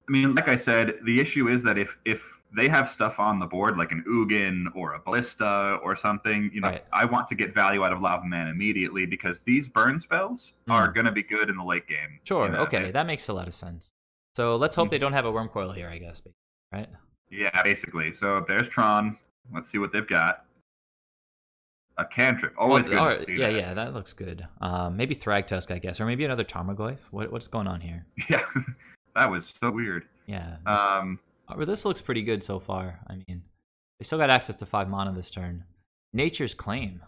mean, like I said, the issue is that if they have stuff on the board like an Ugin or a Ballista or something, you know, right. I want to get value out of Lava Man immediately because these burn spells are going to be good in the late game. Sure. You know? Okay, that makes a lot of sense. So let's hope they don't have a Worm Coil here, I guess. Right? Yeah, basically. So there's Tron. Let's see what they've got. A cantrip. Always good to see that. Yeah, that looks good. Maybe Thragtusk, I guess, or maybe another Tarmogoyf. What's going on here? Yeah, that was so weird. Yeah. This looks pretty good so far. I mean, they still got access to 5 mana this turn. Nature's Claim.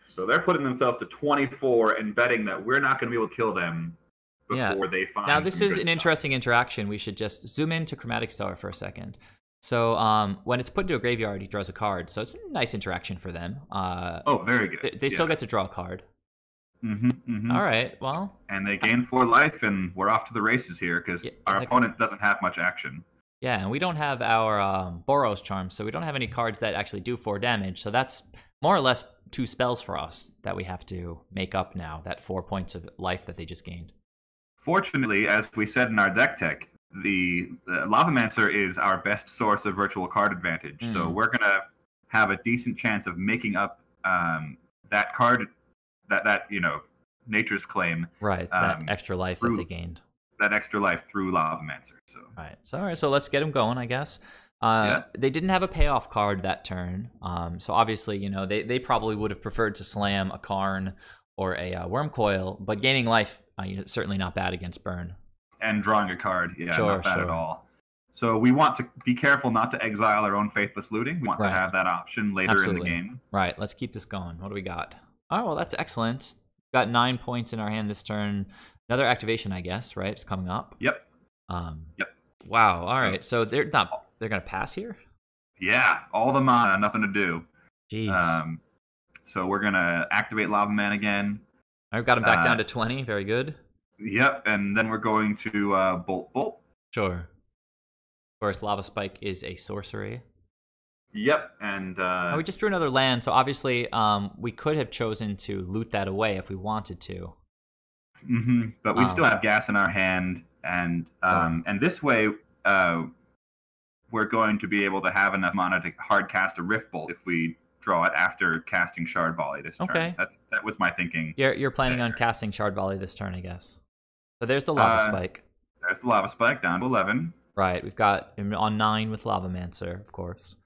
So they're putting themselves to 24 and betting that we're not going to be able to kill them before they find. Now this is an interesting interaction. We should just zoom into Chromatic Star for a second. So when it's put into a graveyard, he draws a card. So it's a nice interaction for them. Oh, very good. They still get to draw a card. All right, well. And they gain 4 life, and we're off to the races here because our opponent doesn't have much action. Yeah, and we don't have our Boros Charm, so we don't have any cards that actually do 4 damage. So that's more or less 2 spells for us that we have to make up now, that 4 points of life that they just gained. Fortunately, as we said in our deck tech, the Lavamancer is our best source of virtual card advantage. So we're going to have a decent chance of making up that card, that you know, Nature's Claim. Right, that extra life that they gained. That extra life through Lavamancer. So. All right, so let's get them going, I guess. They didn't have a payoff card that turn, so obviously, you know, they probably would have preferred to slam a Karn or a Worm Coil, but gaining life, certainly not bad against burn. And drawing a card, not bad at all. So we want to be careful not to exile our own Faithless Looting. We want to have that option later in the game. Right, let's keep this going. What do we got? Oh, well, that's excellent. Got 9 points in our hand this turn. Another activation, I guess, right? It's coming up. Yep. Wow. All right. So they're gonna pass here. Yeah. All the mana, nothing to do. Jeez. So we're gonna activate Lava Man again. I've got him back down to 20. Very good. Yep. And then we're going to Bolt. Sure. Of course, Lava Spike is a sorcery. Yep. And we just drew another land, so obviously we could have chosen to loot that away if we wanted to. But we still have gas in our hand, and this way we're going to be able to have enough mana to hard cast a Rift Bolt if we draw it after casting Shard Volley this turn. That was my thinking. You're planning on casting Shard Volley this turn, I guess. So there's the Lava Spike. There's the Lava Spike down to 11. Right, we've got him on 9 with Lavamancer, of course.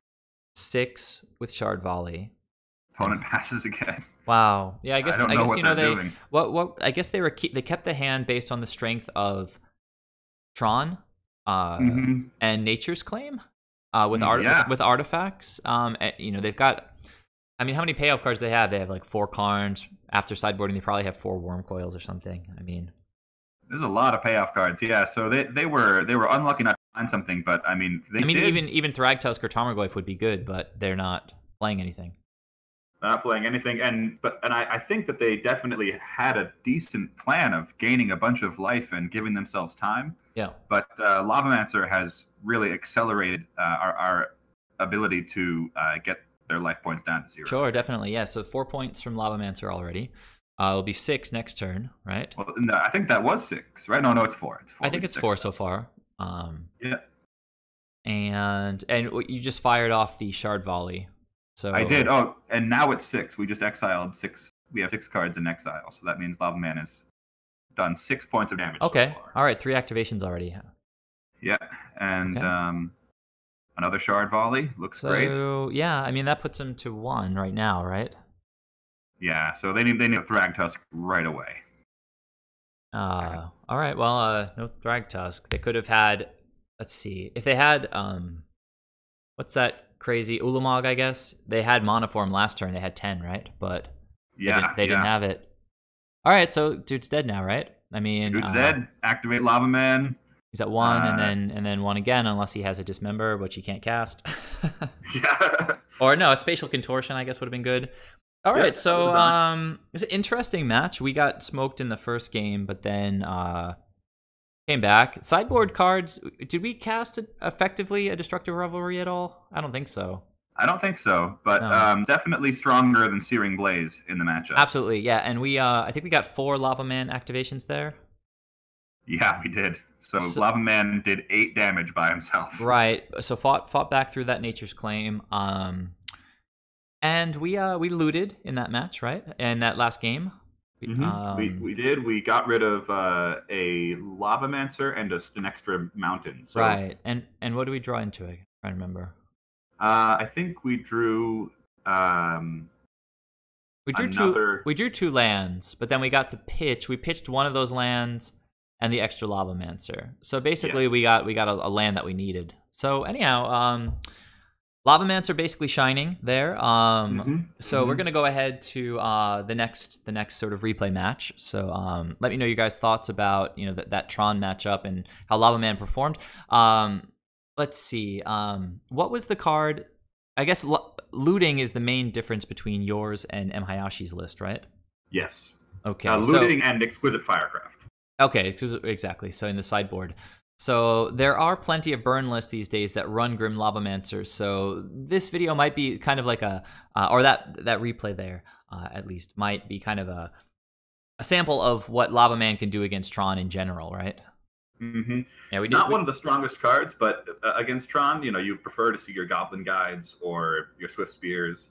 6 with Shard Volley. Opponent passes again. Wow. Yeah, I guess you know doing. I guess they kept the hand based on the strength of Tron and Nature's Claim with artifacts. You know, they've got, I mean, how many payoff cards they have? They have like 4 Karns. After sideboarding, they probably have 4 Worm Coils or something. I mean, there's a lot of payoff cards. Yeah, so they were unlucky not to find something, but I mean, even Thragtusk or Tarmogoyf would be good, but they're not playing anything. Not playing anything, and I think that they definitely had a decent plan of gaining a bunch of life and giving themselves time. Yeah. But Lavamancer has really accelerated our ability to get their life points down to 0. Sure, definitely. Yeah. So 4 points from Lavamancer already. It'll be 6 next turn, right? Well, no, I think that was 6, right? No, it's 4. It's 4. I think it's 4 so far. Yeah. And you just fired off the Shard Volley. So I did. Oh, and now it's 6. We just exiled 6. We have 6 cards in exile, so that means Lava Man has done 6 points of damage. Okay. So far. All right. 3 activations already. Yeah, and another Shard Volley looks great. So yeah, I mean that puts him to 1 right now, right? Yeah. So they need a Thragtusk right away. All right. Well, no Drag Tusk. They could have had. Let's see. If they had what's that crazy Ulamog? I guess they had Monoform last turn. They had 10, right? But they didn't have it. All right. So dude's dead now, right? I mean, dude's dead. Activate Lavaman. He's at 1, and then 1 again, unless he has a Dismember, which he can't cast. Yeah. Or no, a Spatial Contortion, I guess, would have been good. All right, so it's an interesting match. We got smoked in the first game, but then came back. Sideboard cards, did we cast effectively a Destructive Revelry at all? I don't think so. I don't think so, but definitely stronger than Searing Blaze in the matchup. Absolutely, yeah. And we, I think we got 4 Lavaman activations there. Yeah, we did. So Lavaman did 8 damage by himself. Right. So fought back through that Nature's Claim. And we looted in that match, right? In that last game. We did. We got rid of a Lavamancer and an extra mountain. So, right. And what do we draw into it? I can't remember. I think we drew. We drew 2 lands, but then we got to pitch. We pitched one of those lands and the extra Lavamancer. So basically, we got a land that we needed. So anyhow, Lavamancer basically shining there. So we're gonna go ahead to the next sort of replay match. So let me know your guys' thoughts about that Tron matchup and how Lavaman performed. Let's see. What was the card? I guess looting is the main difference between yours and M. Hayashi's list, right? Yes. Okay. Looting and Exquisite Firecraft. Okay, exactly. So in the sideboard. So there are plenty of burn lists these days that run Grim Lavamancer. So this video might be kind of like or that replay there, at least, might be kind of a sample of what Lavaman can do against Tron in general, right? Yeah, we did. Not one of the strongest cards, but against Tron, you prefer to see your Goblin Guides or your Swiftspears.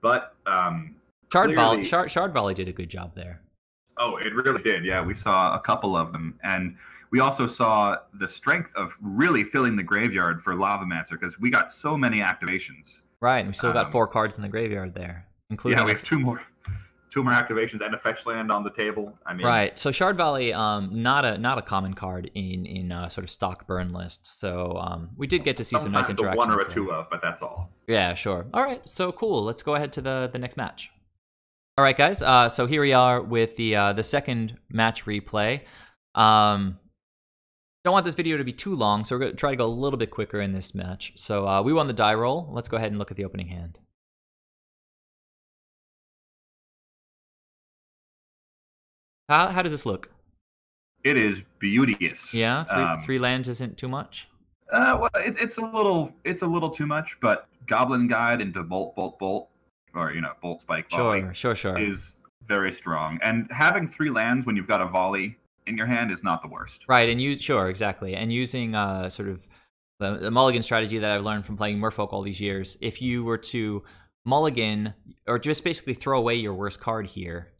But Shard Volley did a good job there. Oh, it really did. Yeah, we saw a couple of them, and we also saw the strength of really filling the graveyard for Lavamancer because we got so many activations. Right, and we still got 4 cards in the graveyard there, including we have two more activations and a fetch land on the table. I mean, right. So Shard Volley, not a common card in sort of stock burn list. So we did get to see some nice interactions. One or a 2 of, but that's all. Yeah, sure. All right, so cool. Let's go ahead to the next match. All right, guys. So here we are with the second match replay. Don't want this video to be too long, so we're going to try to go a little bit quicker in this match. So we won the die roll. Let's go ahead and look at the opening hand. How does this look? It is beauteous. Yeah, 3 lands isn't too much. Well, it's a little too much, but Goblin Guide into Bolt, or Bolt Spike Volley. Sure. Is very strong, and having 3 lands when you've got a volley in your hand is not the worst. Right, and exactly, and using sort of the mulligan strategy that I've learned from playing Merfolk all these years. If you were to mulligan or just basically throw away your worst card here,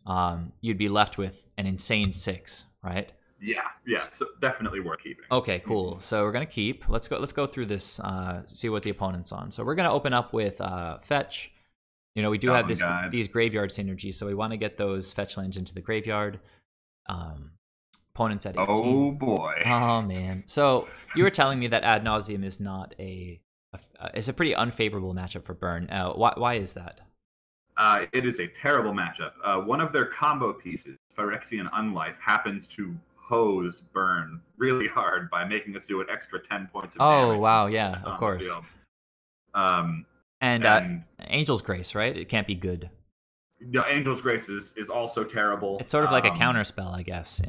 you'd be left with an insane 6, right? Yeah, so definitely worth keeping. Okay, cool. So we're gonna keep. Let's go through this. See what the opponent's on. So we're gonna open up with fetch. We do have these graveyard synergies, so we want to get those fetch lands into the graveyard. Opponents at 18. Oh boy. Oh man. So you were telling me that Ad Nauseam is not it's a pretty unfavorable matchup for burn. Why is that? It is a terrible matchup. One of their combo pieces, Phyrexian Unlife, happens to hose burn really hard by making us do an extra 10 points of damage. Oh wow, yeah, of course. And Angel's Grace, right? It can't be good. Yeah, Angel's Grace is also terrible. It's sort of like a counter spell, I guess.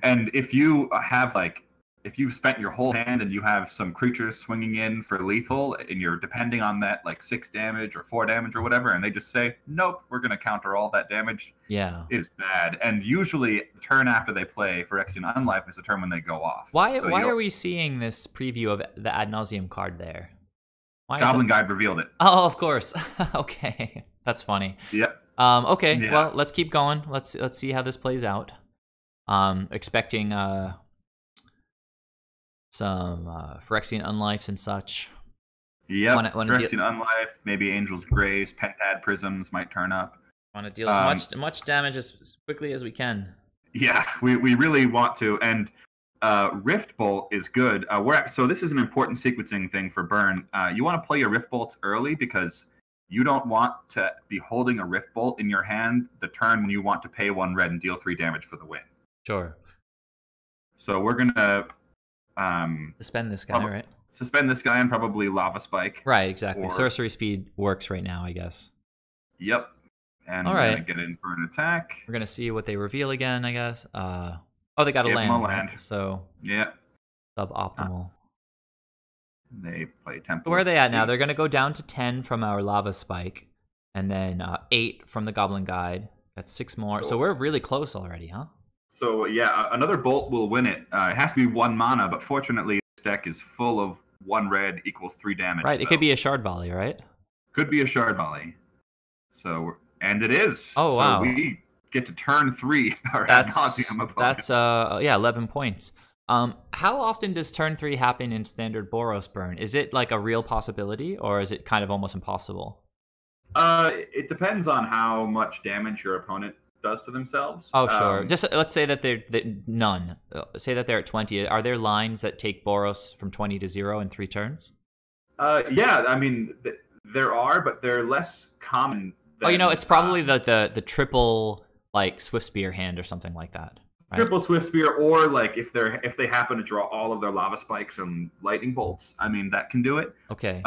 And if you have if you've spent your whole hand and you have some creatures swinging in for lethal, and you're depending on that 6 damage or 4 damage or whatever, and they just say, nope, we're going to counter all that damage. Yeah, it's bad. And usually, the turn after they play Phyrexian Unlife is the turn when they go off. Why are we seeing this preview of the Ad Nauseam card there? Goblin Guide revealed it. Oh, of course. Okay, that's funny. Yep. Okay. Yeah. Well, let's keep going. Let's see how this plays out. Expecting some Phyrexian Unlifes and such. Yep. Phyrexian Unlife, maybe Angel's Grace, Pentad Prisms might turn up. Want to deal as much damage as quickly as we can. Yeah, we really want to. And Rift Bolt is good. So this is an important sequencing thing for Burn. You want to play your Rift Bolts early because you don't want to be holding a Rift Bolt in your hand the turn when you want to pay 1 red and deal 3 damage for the win. Sure. So we're gonna suspend this guy, right? Suspend this guy and probably Lava Spike. Right, exactly. Sorcery speed works right now, I guess. Yep. And all we're right. gonna get in for an attack. We're gonna see what they reveal again, I guess. Oh, they got a land. Right? So yeah, suboptimal. They play Temple. So where are they at now? They're gonna go down to 10 from our Lava Spike, and then 8 from the Goblin Guide. That's 6 more. So we're really close already, huh? So yeah, another Bolt will win it. It has to be 1 mana, but fortunately this deck is full of 1 red equals 3 damage. Right, it could be a Shard Volley, right? Could be a Shard Volley. So, and it is. Oh, wow. So we get to turn 3 our ad nauseum opponent. That's, yeah, 11 points. How often does turn 3 happen in standard Boros Burn? Is it like a real possibility, or is it kind of almost impossible? It depends on how much damage your opponent does to themselves. Oh, sure. Just let's say that they're none. Say that they're at 20. Are there lines that take Boros from 20 to 0 in 3 turns? Yeah, I mean, there are, but they're less common. Oh, you know, it's probably the triple, like, Swiftspear hand or something like that. Right? Triple Swiftspear, or like if they happen to draw all of their Lava Spikes and Lightning Bolts, I mean, that can do it. Okay.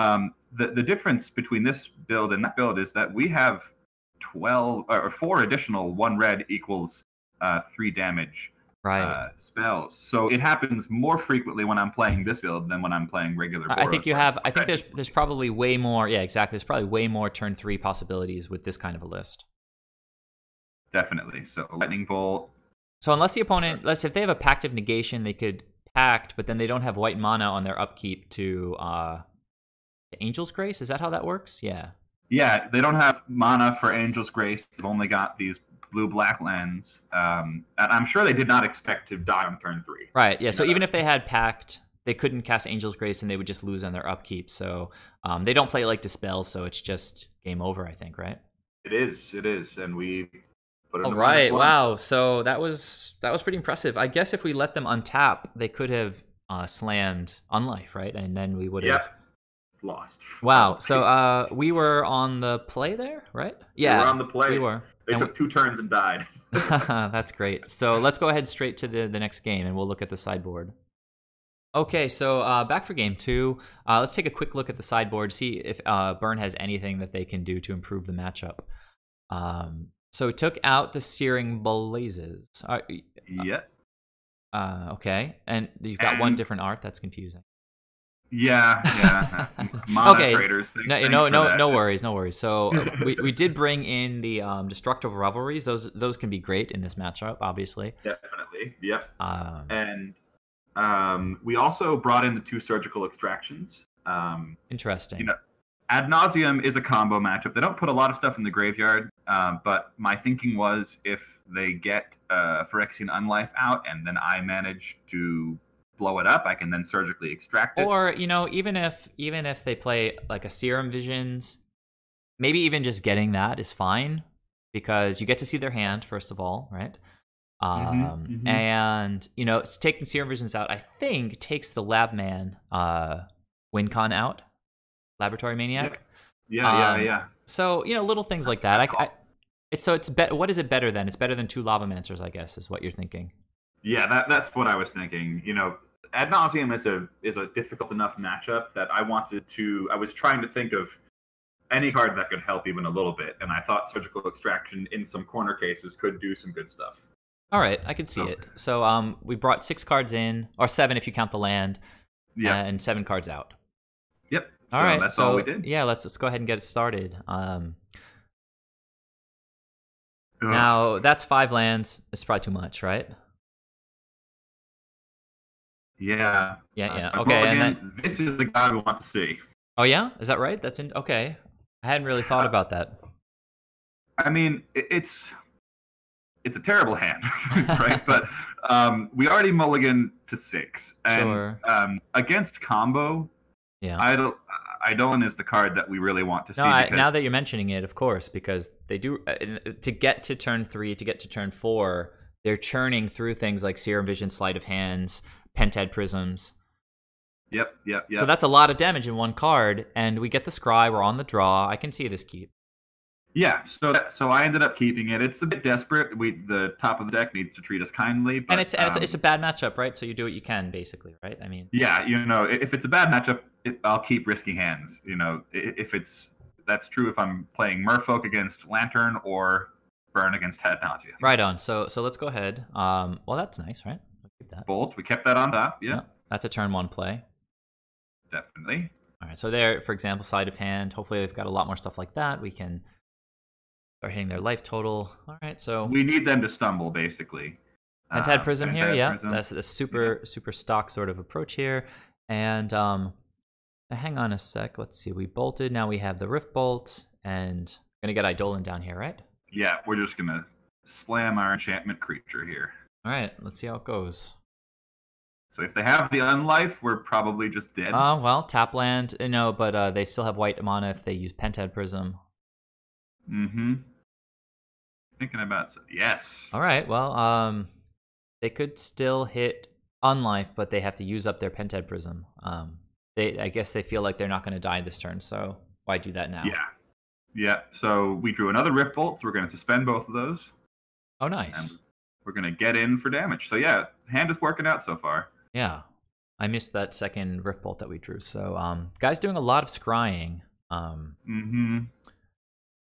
The difference between this build and that build is that we have 4 additional 1 red equals 3 damage spells. So it happens more frequently when I'm playing this build than when I'm playing regular Boros. I think you have. I think there's probably way more. Yeah, exactly. There's probably way more turn 3 possibilities with this kind of a list. Definitely. So Lightning Bolt. So unless the opponent, if they have a Pact of Negation, they could Pact, but then they don't have white mana on their upkeep to Angel's Grace. Is that how that works? Yeah. Yeah, they don't have mana for Angel's Grace. They've only got these blue-black lands. And I'm sure they did not expect to die on turn 3. Right, yeah. So even if they had Pact, they couldn't cast Angel's Grace and they would just lose on their upkeep. So they don't play like Dispel, so it's just game over, I think, right? It is. And we put it in All right, wow. So that was pretty impressive. I guess if we let them untap, they could have slammed Unlife, right? And then we would have... Yep. Lost. Wow. So we were on the play there, right? Yeah, we were on the play. We were. They took 2 turns and died. That's great. So let's go ahead straight to the next game, and we'll look at the sideboard. Okay, so back for game 2. Let's take a quick look at the sideboard, see if Burn has anything that they can do to improve the matchup. So we took out the Searing Blazes. Yeah. Okay, and you've got 1 different art. That's confusing. Yeah. Mana okay. traders. No worries. So we did bring in the Destructive Revelries. Those can be great in this matchup, obviously. Definitely. Yep. And we also brought in the 2 surgical extractions. Interesting. You know, Ad Nauseam is a combo matchup. They don't put a lot of stuff in the graveyard, but my thinking was if they get Phyrexian Unlife out and then I manage to blow it up, I can then surgically extract it. Or, you know, even if they play like a Serum Visions, maybe even just getting that is fine because you get to see their hand, first of all, right? And, you know, taking Serum Visions out, I think, takes the Labman WinCon out, Laboratory Maniac. Yeah. So, you know, little things like that. What is it better than? It's better than 2 Lavamancers, I guess, is what you're thinking. Yeah, that's what I was thinking. You know, Ad Nauseam is a difficult enough matchup that I was trying to think of any card that could help even a little bit, and I thought Surgical Extraction in some corner cases could do some good stuff. All right, I could see it. So we brought 6 cards in, or 7 if you count the land, and 7 cards out. Yep. All right, that's all we did. Yeah, let's go ahead and get it started. Now that's 5 lands. It's probably too much, right? Yeah. Okay, and then this is the guy we want to see. Oh yeah, is that right? Okay. I hadn't really thought about that. I mean, it's a terrible hand, right? But we already mulligan to 6, and sure. Against combo, Eidolon is the card that we really want to see. Now that you're mentioning it, of course, because they do to get to turn 3, to get to turn 4. they're churning through things like Serum Vision, Sleight of Hands, Pentad Prisms. Yep. So that's a lot of damage in one card, and we get the Scry. We're on the draw. I can see this keep. Yeah, so I ended up keeping it. It's a bit desperate. The top of the deck needs to treat us kindly, but, and it's a bad matchup, right? So you do what you can, basically, right? I mean, yeah, if it's a bad matchup, I'll keep risky hands. That's true if I'm playing Merfolk against Lantern or Burn against Ad Nauseam. Right on. So let's go ahead. Well, that's nice, right? We'll keep that. Bolt. We kept that on top. Yeah. That's a turn 1 play. Definitely. All right. So there, for example, sleight of hand. Hopefully, they've got a lot more stuff like that. We can start hitting their life total. All right. So we need them to stumble, basically. Pentad Prism here. Yeah. Prism. That's a super stock sort of approach here. And hang on a sec. Let's see. We bolted. Now we have the Rift Bolt, and we're gonna get Eidolon down here, right? Yeah. We're just gonna slam our enchantment creature here. All right. Let's see how it goes. So if they have the Unlife, we're probably just dead. Well, tap land, no, but they still have white mana if they use Pentad Prism. Mm-hmm. Thinking about yes. All right, well, they could still hit Unlife, but they have to use up their Pentad Prism. I guess they feel like they're not going to die this turn, so why do that now? Yeah. So we drew another Rift Bolt, so we're going to suspend both of those. Oh, nice. And we're going to get in for damage. So yeah, hand is working out so far. Yeah, I missed that second Rift Bolt that we drew. So, guy's doing a lot of scrying.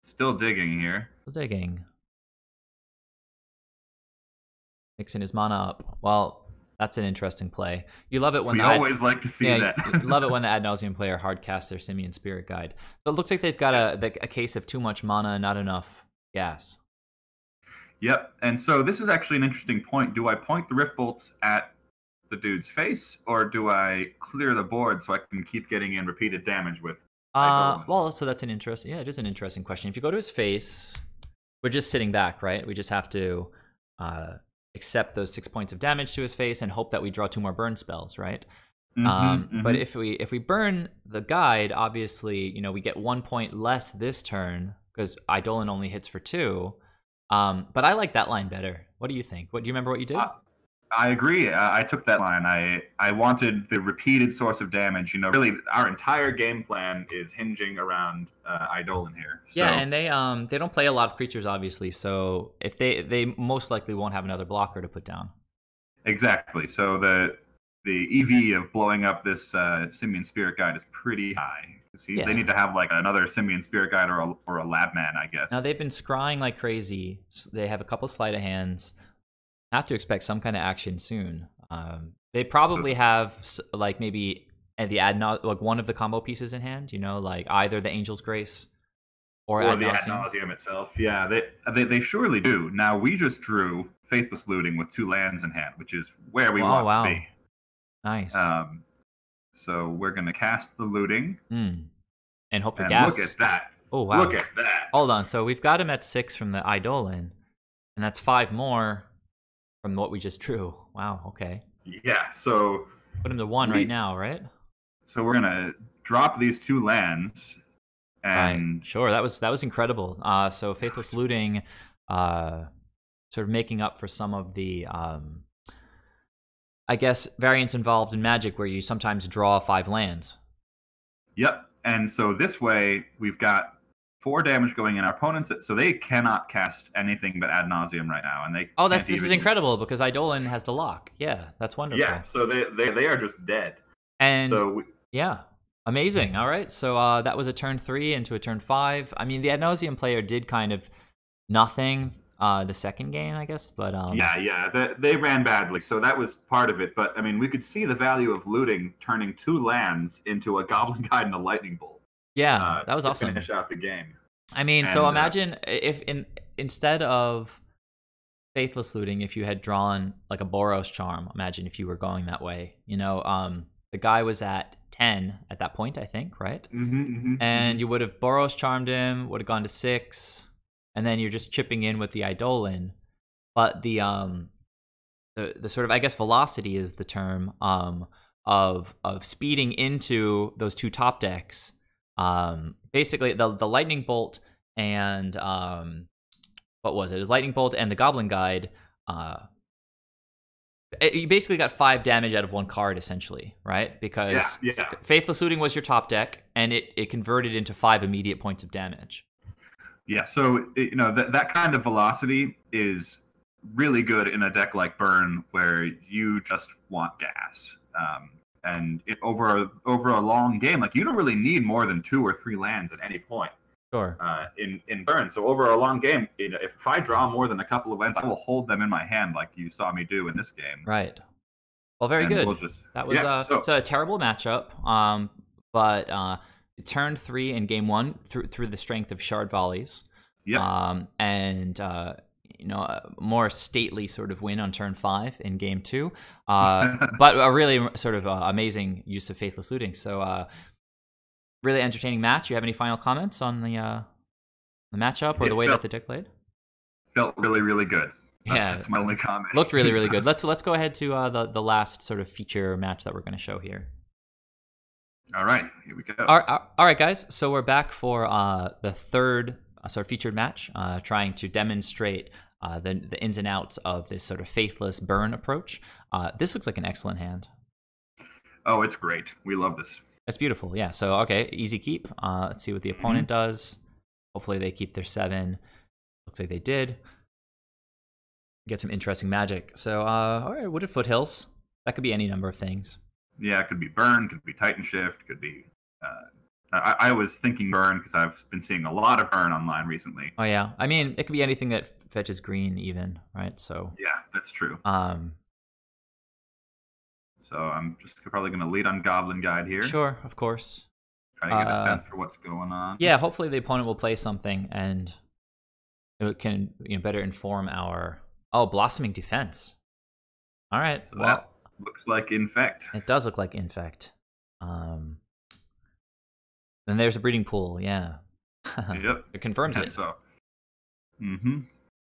Still digging here. Still digging. Mixing his mana up. Well, that's an interesting play. You love it when we always like to see that. You love it when the Ad Nauseam player hard casts their Simian Spirit Guide. So it looks like they've got a case of too much mana, not enough gas. Yep, and so this is actually an interesting point. Do I point the Rift Bolts at the dude's face, or do I clear the board so I can keep getting in repeated damage with well, so that's an interesting, it is an interesting question. If you go to his face, we're just sitting back, right? We just have to accept those 6 points of damage to his face and hope that we draw 2 more burn spells, right? But if we burn the guide, obviously, we get 1 point less this turn because Eidolon only hits for 2. But I like that line better. What do you think? Do you remember what you did? I agree. I took that line. I wanted the repeated source of damage. Really, our entire game plan is hinging around Eidolon here. So. Yeah, and they don't play a lot of creatures, obviously. So if they most likely won't have another blocker to put down. Exactly. So the EV of blowing up this Simian Spirit Guide is pretty high. They need to have like another Simian Spirit Guide or a Lab Man, I guess. Now they've been scrying like crazy. They have a couple sleight of hands. Have to expect some kind of action soon. They probably have like maybe the like one of the combo pieces in hand. Like either the Angel's Grace or the Ad Nauseam itself. Yeah, they surely do. Now we just drew Faithless Looting with 2 lands in hand, which is where we want to be. Nice. So we're gonna cast the Looting and hope for gas. Look at that. Oh wow! Look at that. Hold on. So we've got him at 6 from the Eidolon, and that's 5 more from what we just drew. Wow, okay. Yeah, so put him to 1 right now, right? So we're gonna drop these 2 lands, and right. Sure, that was incredible. So Faithless Looting, sort of making up for some of the, I guess, variants involved in Magic, where you sometimes draw 5 lands. Yep, and so this way we've got 4 damage going in our opponents, so they cannot cast anything but Ad Nauseam right now, and they. Oh, this is incredible because Eidolon has the lock. Yeah, that's wonderful. Yeah, so they are just dead. And so yeah, amazing. All right, so that was a turn 3 into a turn 5. I mean, the Ad Nauseam player did kind of nothing the second game, I guess, but they ran badly, so that was part of it. But I mean, we could see the value of looting turning 2 lands into a Goblin Guide and a Lightning Bolt. Yeah, that was awesome. Finish out the game. I mean, so imagine if instead of Faithless Looting, if you had drawn like a Boros Charm. Imagine if you were going that way. The guy was at 10 at that point, I think, right? And you would have Boros Charmed him, would have gone to 6, and then you're just chipping in with the Eidolon. But the sort of, I guess, velocity is the term of speeding into those 2 top decks. Basically the Lightning Bolt and what was it? It was Lightning Bolt and the Goblin Guide you basically got 5 damage out of 1 card, essentially, right? Because Faithless Looting was your top deck, and it converted into 5 immediate points of damage. Yeah, so that kind of velocity is really good in a deck like Burn, where you just want gas. And over a long game, like, you don't really need more than 2 or 3 lands at any point. Sure. In Burn, so over a long game, if I draw more than a couple of lands, I will hold them in my hand, like you saw me do in this game. Right. Well, very good. That was a terrible matchup. But turn 3 in game 1 through the strength of Shard Volleys. Yeah. And a more stately sort of win on turn 5 in game 2. But a really sort of amazing use of Faithless Looting. So. Really entertaining match. You have any final comments on the matchup or the way that the deck played? Felt really, really good. That's my only comment. Looked really, really good. Let's go ahead to the last sort of feature match that we're going to show here. All right, here we go. All right, guys. So we're back for the third sort of featured match, trying to demonstrate the ins and outs of this sort of faithless burn approach. This looks like an excellent hand. Oh, it's great. We love this. That's beautiful, yeah. So, okay, easy keep. Let's see what the opponent does. Hopefully they keep their 7. Looks like they did. Get some interesting magic. So, all right, Wooded Foothills. That could be any number of things. Yeah, it could be Burn, could be Titan Shift, could be... I was thinking Burn because I've been seeing a lot of Burn online recently. Oh, yeah. I mean, it could be anything that fetches green even, right? So yeah, that's true. So I'm just probably going to lead on Goblin Guide here. Sure, of course. Try to get a sense for what's going on. Yeah, hopefully the opponent will play something and it can better inform our... Oh, Blossoming Defense. All right. So that looks like Infect. It does look like Infect. Then there's a Breeding Pool, yeah. Yep. It confirms it. So.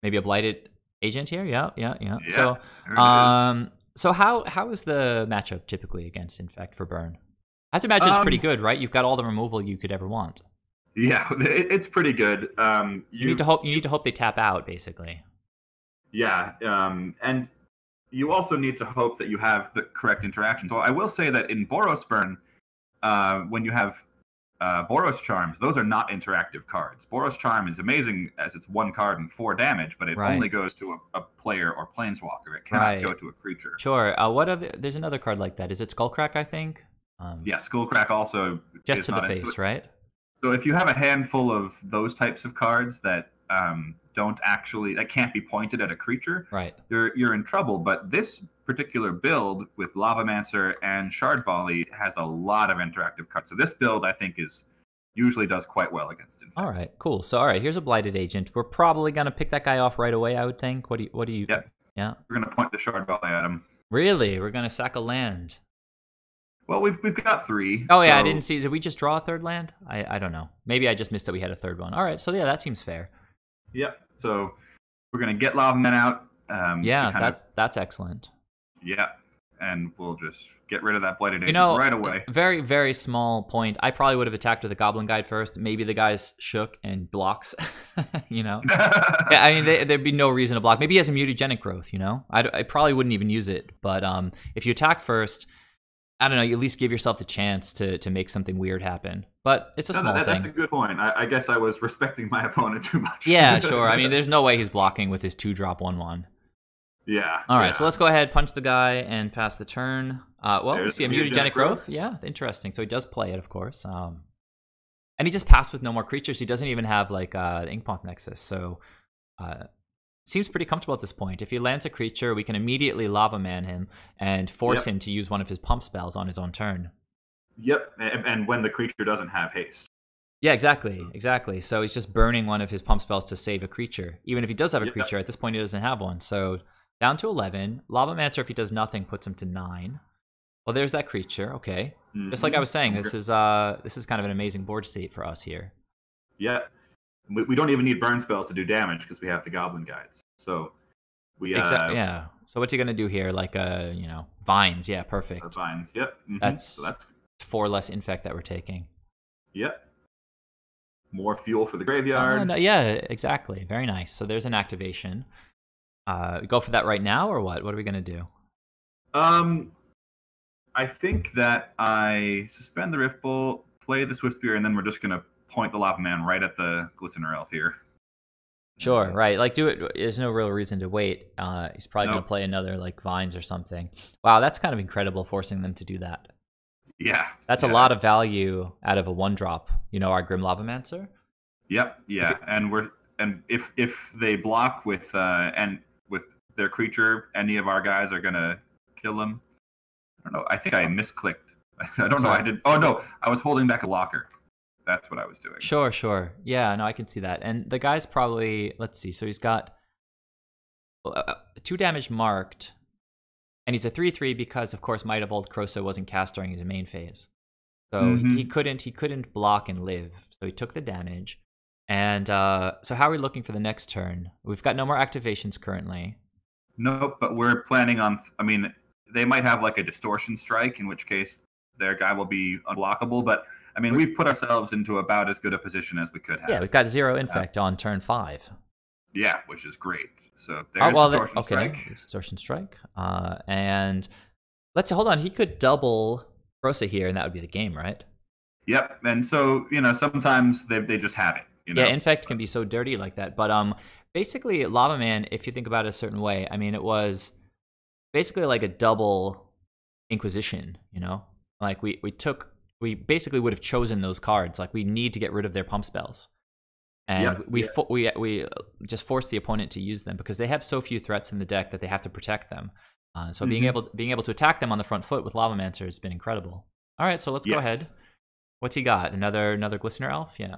Maybe a Blighted Agent here? Yeah. So, So how is the matchup typically against Infect for Burn? I have to imagine it's pretty good, right? You've got all the removal you could ever want. Yeah, it's pretty good. You need to hope they tap out, basically. Yeah, and you also need to hope that you have the correct interaction. So I will say that in Boros Burn, when you have Boros Charms, those are not interactive cards. Boros Charm is amazing as it's 1 card and 4 damage, but it only goes to a player or planeswalker. It cannot go to a creature. Sure. There's another card like that. Is it Skullcrack, I think? Yeah, Skullcrack also. Just to the face, right? So if you have a handful of those types of cards that that can't be pointed at a creature, right, you're in trouble. But this particular build with Lavamancer and Shard Volley has a lot of interactive cards. So this build, I think, usually does quite well against Infect. All right, cool. So all right, here's a Blighted Agent. We're probably gonna pick that guy off right away, I would think. What do you? Yeah. We're gonna point the Shard Volley at him. Really? We're gonna sack a land? Well, we've got 3. Oh yeah, I didn't see. Did we just draw a 3rd land? I don't know. Maybe I just missed that we had a 3rd one. All right, so yeah, that seems fair. Yep. So we're gonna get Lavaman out. That's excellent. Yeah, and we'll just get rid of that Blighted Agent right away. Very, very small point. I probably would have attacked with a Goblin Guide first. Maybe the guy's shook and blocks. Yeah, I mean, there'd be no reason to block. Maybe he has a mutagenic growth. I probably wouldn't even use it. But if you attack first, I don't know, you at least give yourself the chance to make something weird happen. But it's a small thing. That's a good point. I guess I was respecting my opponent too much. Yeah, sure. I mean, there's no way he's blocking with his 2-drop 1/1. Yeah. All right, so let's go ahead, punch the guy, and pass the turn. We see a mutagenic growth. Yeah, interesting. So he does play it, of course. And he just passed with no more creatures. He doesn't even have, like, the Inkmoth Nexus. So seems pretty comfortable at this point. If he lands a creature, we can immediately Lava Man him and force him to use one of his pump spells on his own turn. Yep, and when the creature doesn't have haste. Yeah, exactly. So he's just burning one of his pump spells to save a creature. Even if he does have a creature, at this point he doesn't have one. So down to 11. Lavamancer, if he does nothing, puts him to 9. Well, there's that creature. Okay. Just like I was saying, this is kind of an amazing board state for us here. Yeah. We don't even need burn spells to do damage because we have the Goblin Guides. So we yeah. So what's he gonna do here? Like vines. Yeah, perfect. Vines. Yep. That's 4 less infect that we're taking. Yep. More fuel for the graveyard. Yeah, exactly. Very nice. So there's an activation. Go for that right now, or what? What are we gonna do? I think that I suspend the Rift Bolt, play the Swiftspear, and then we're just gonna point the Lava Man right at the Glistener Elf here. Sure, right. Like, do it. There's no real reason to wait. He's probably Nope. gonna play another like Vines or something. Wow, that's kind of incredible, forcing them to do that. Yeah. That's a lot of value out of a 1-drop. You know, our Grim Lavamancer. Yep. Yeah. And if they block with their creature, any of our guys are gonna kill them. I don't know. I think I misclicked. I don't know. I did. Oh no, I was holding back a blocker. That's what I was doing. Sure. Yeah, no, I can see that. And the guy's probably, let's see. So he's got 2 damage marked, and he's a 3/3 because, of course, Might of Old Krosa wasn't cast during his main phase. So he couldn't block and live. So he took the damage. And so how are we looking for the next turn? We've got no more activations currently. Nope, but we're planning on. I mean, they might have like a distortion strike, in which case their guy will be unblockable. But I mean, we've put ourselves into about as good a position as we could have. Yeah, we've got 0 infect on turn 5. Yeah, which is great. So there's distortion strike. Distortion strike. And let's hold on. He could double Krosa here, and that would be the game, right? Yep. And so sometimes they just have it. Yeah, infect can be so dirty like that. But basically, Lava Man, if you think about it a certain way, I mean, it was basically like a double Inquisition. Like we basically would have chosen those cards. Like, we need to get rid of their pump spells, and we just force the opponent to use them because they have so few threats in the deck that they have to protect them. So being able to attack them on the front foot with Lavamancer has been incredible. All right, so let's go ahead. What's he got? Another Glistener Elf? Yeah.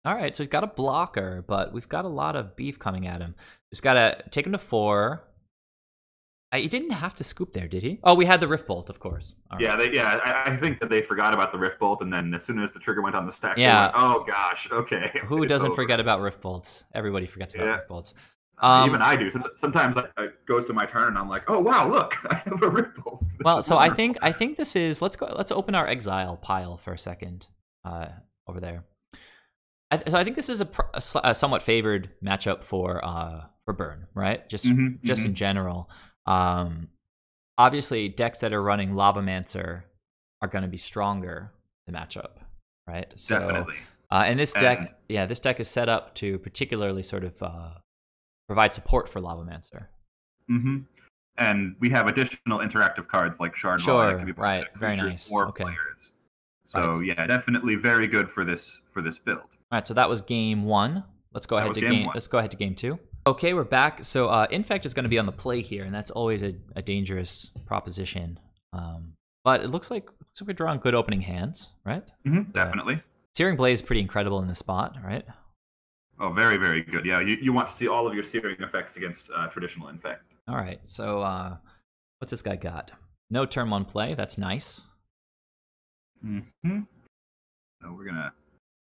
All right, so he's got a blocker, but we've got a lot of beef coming at him. He's got to take him to 4. He didn't have to scoop there, did he? Oh, we had the Rift Bolt, of course. All right. I think that they forgot about the Rift Bolt, and then as soon as the trigger went on the stack, they went, oh gosh, okay. Who doesn't forget about Rift Bolts? Everybody forgets about Rift Bolts. Even I do. Sometimes it goes to my turn, and I'm like, oh wow, look, I have a Rift Bolt. Well, so I think this is. Let's open our Exile pile for a second over there. So I think this is a somewhat favored matchup for Burn, right? Just in general. Obviously, decks that are running Lavamancer are going to be stronger the matchup, right? So, definitely. And this deck, this deck is set up to particularly sort of provide support for Lavamancer. And we have additional interactive cards like Shard Volley that can be played by very nice. Or players. So definitely very good for this build. All right, so that was game 1. Let's go ahead to game 2. Okay, we're back. So Infect is going to be on the play here, and that's always a dangerous proposition. But it looks like we're drawing good opening hands, right? Definitely. Searing Blaze is pretty incredible in this spot, right? Oh, very, very good. Yeah, you want to see all of your searing effects against traditional Infect. All right, so what's this guy got? No turn 1 play. That's nice. So we're going to...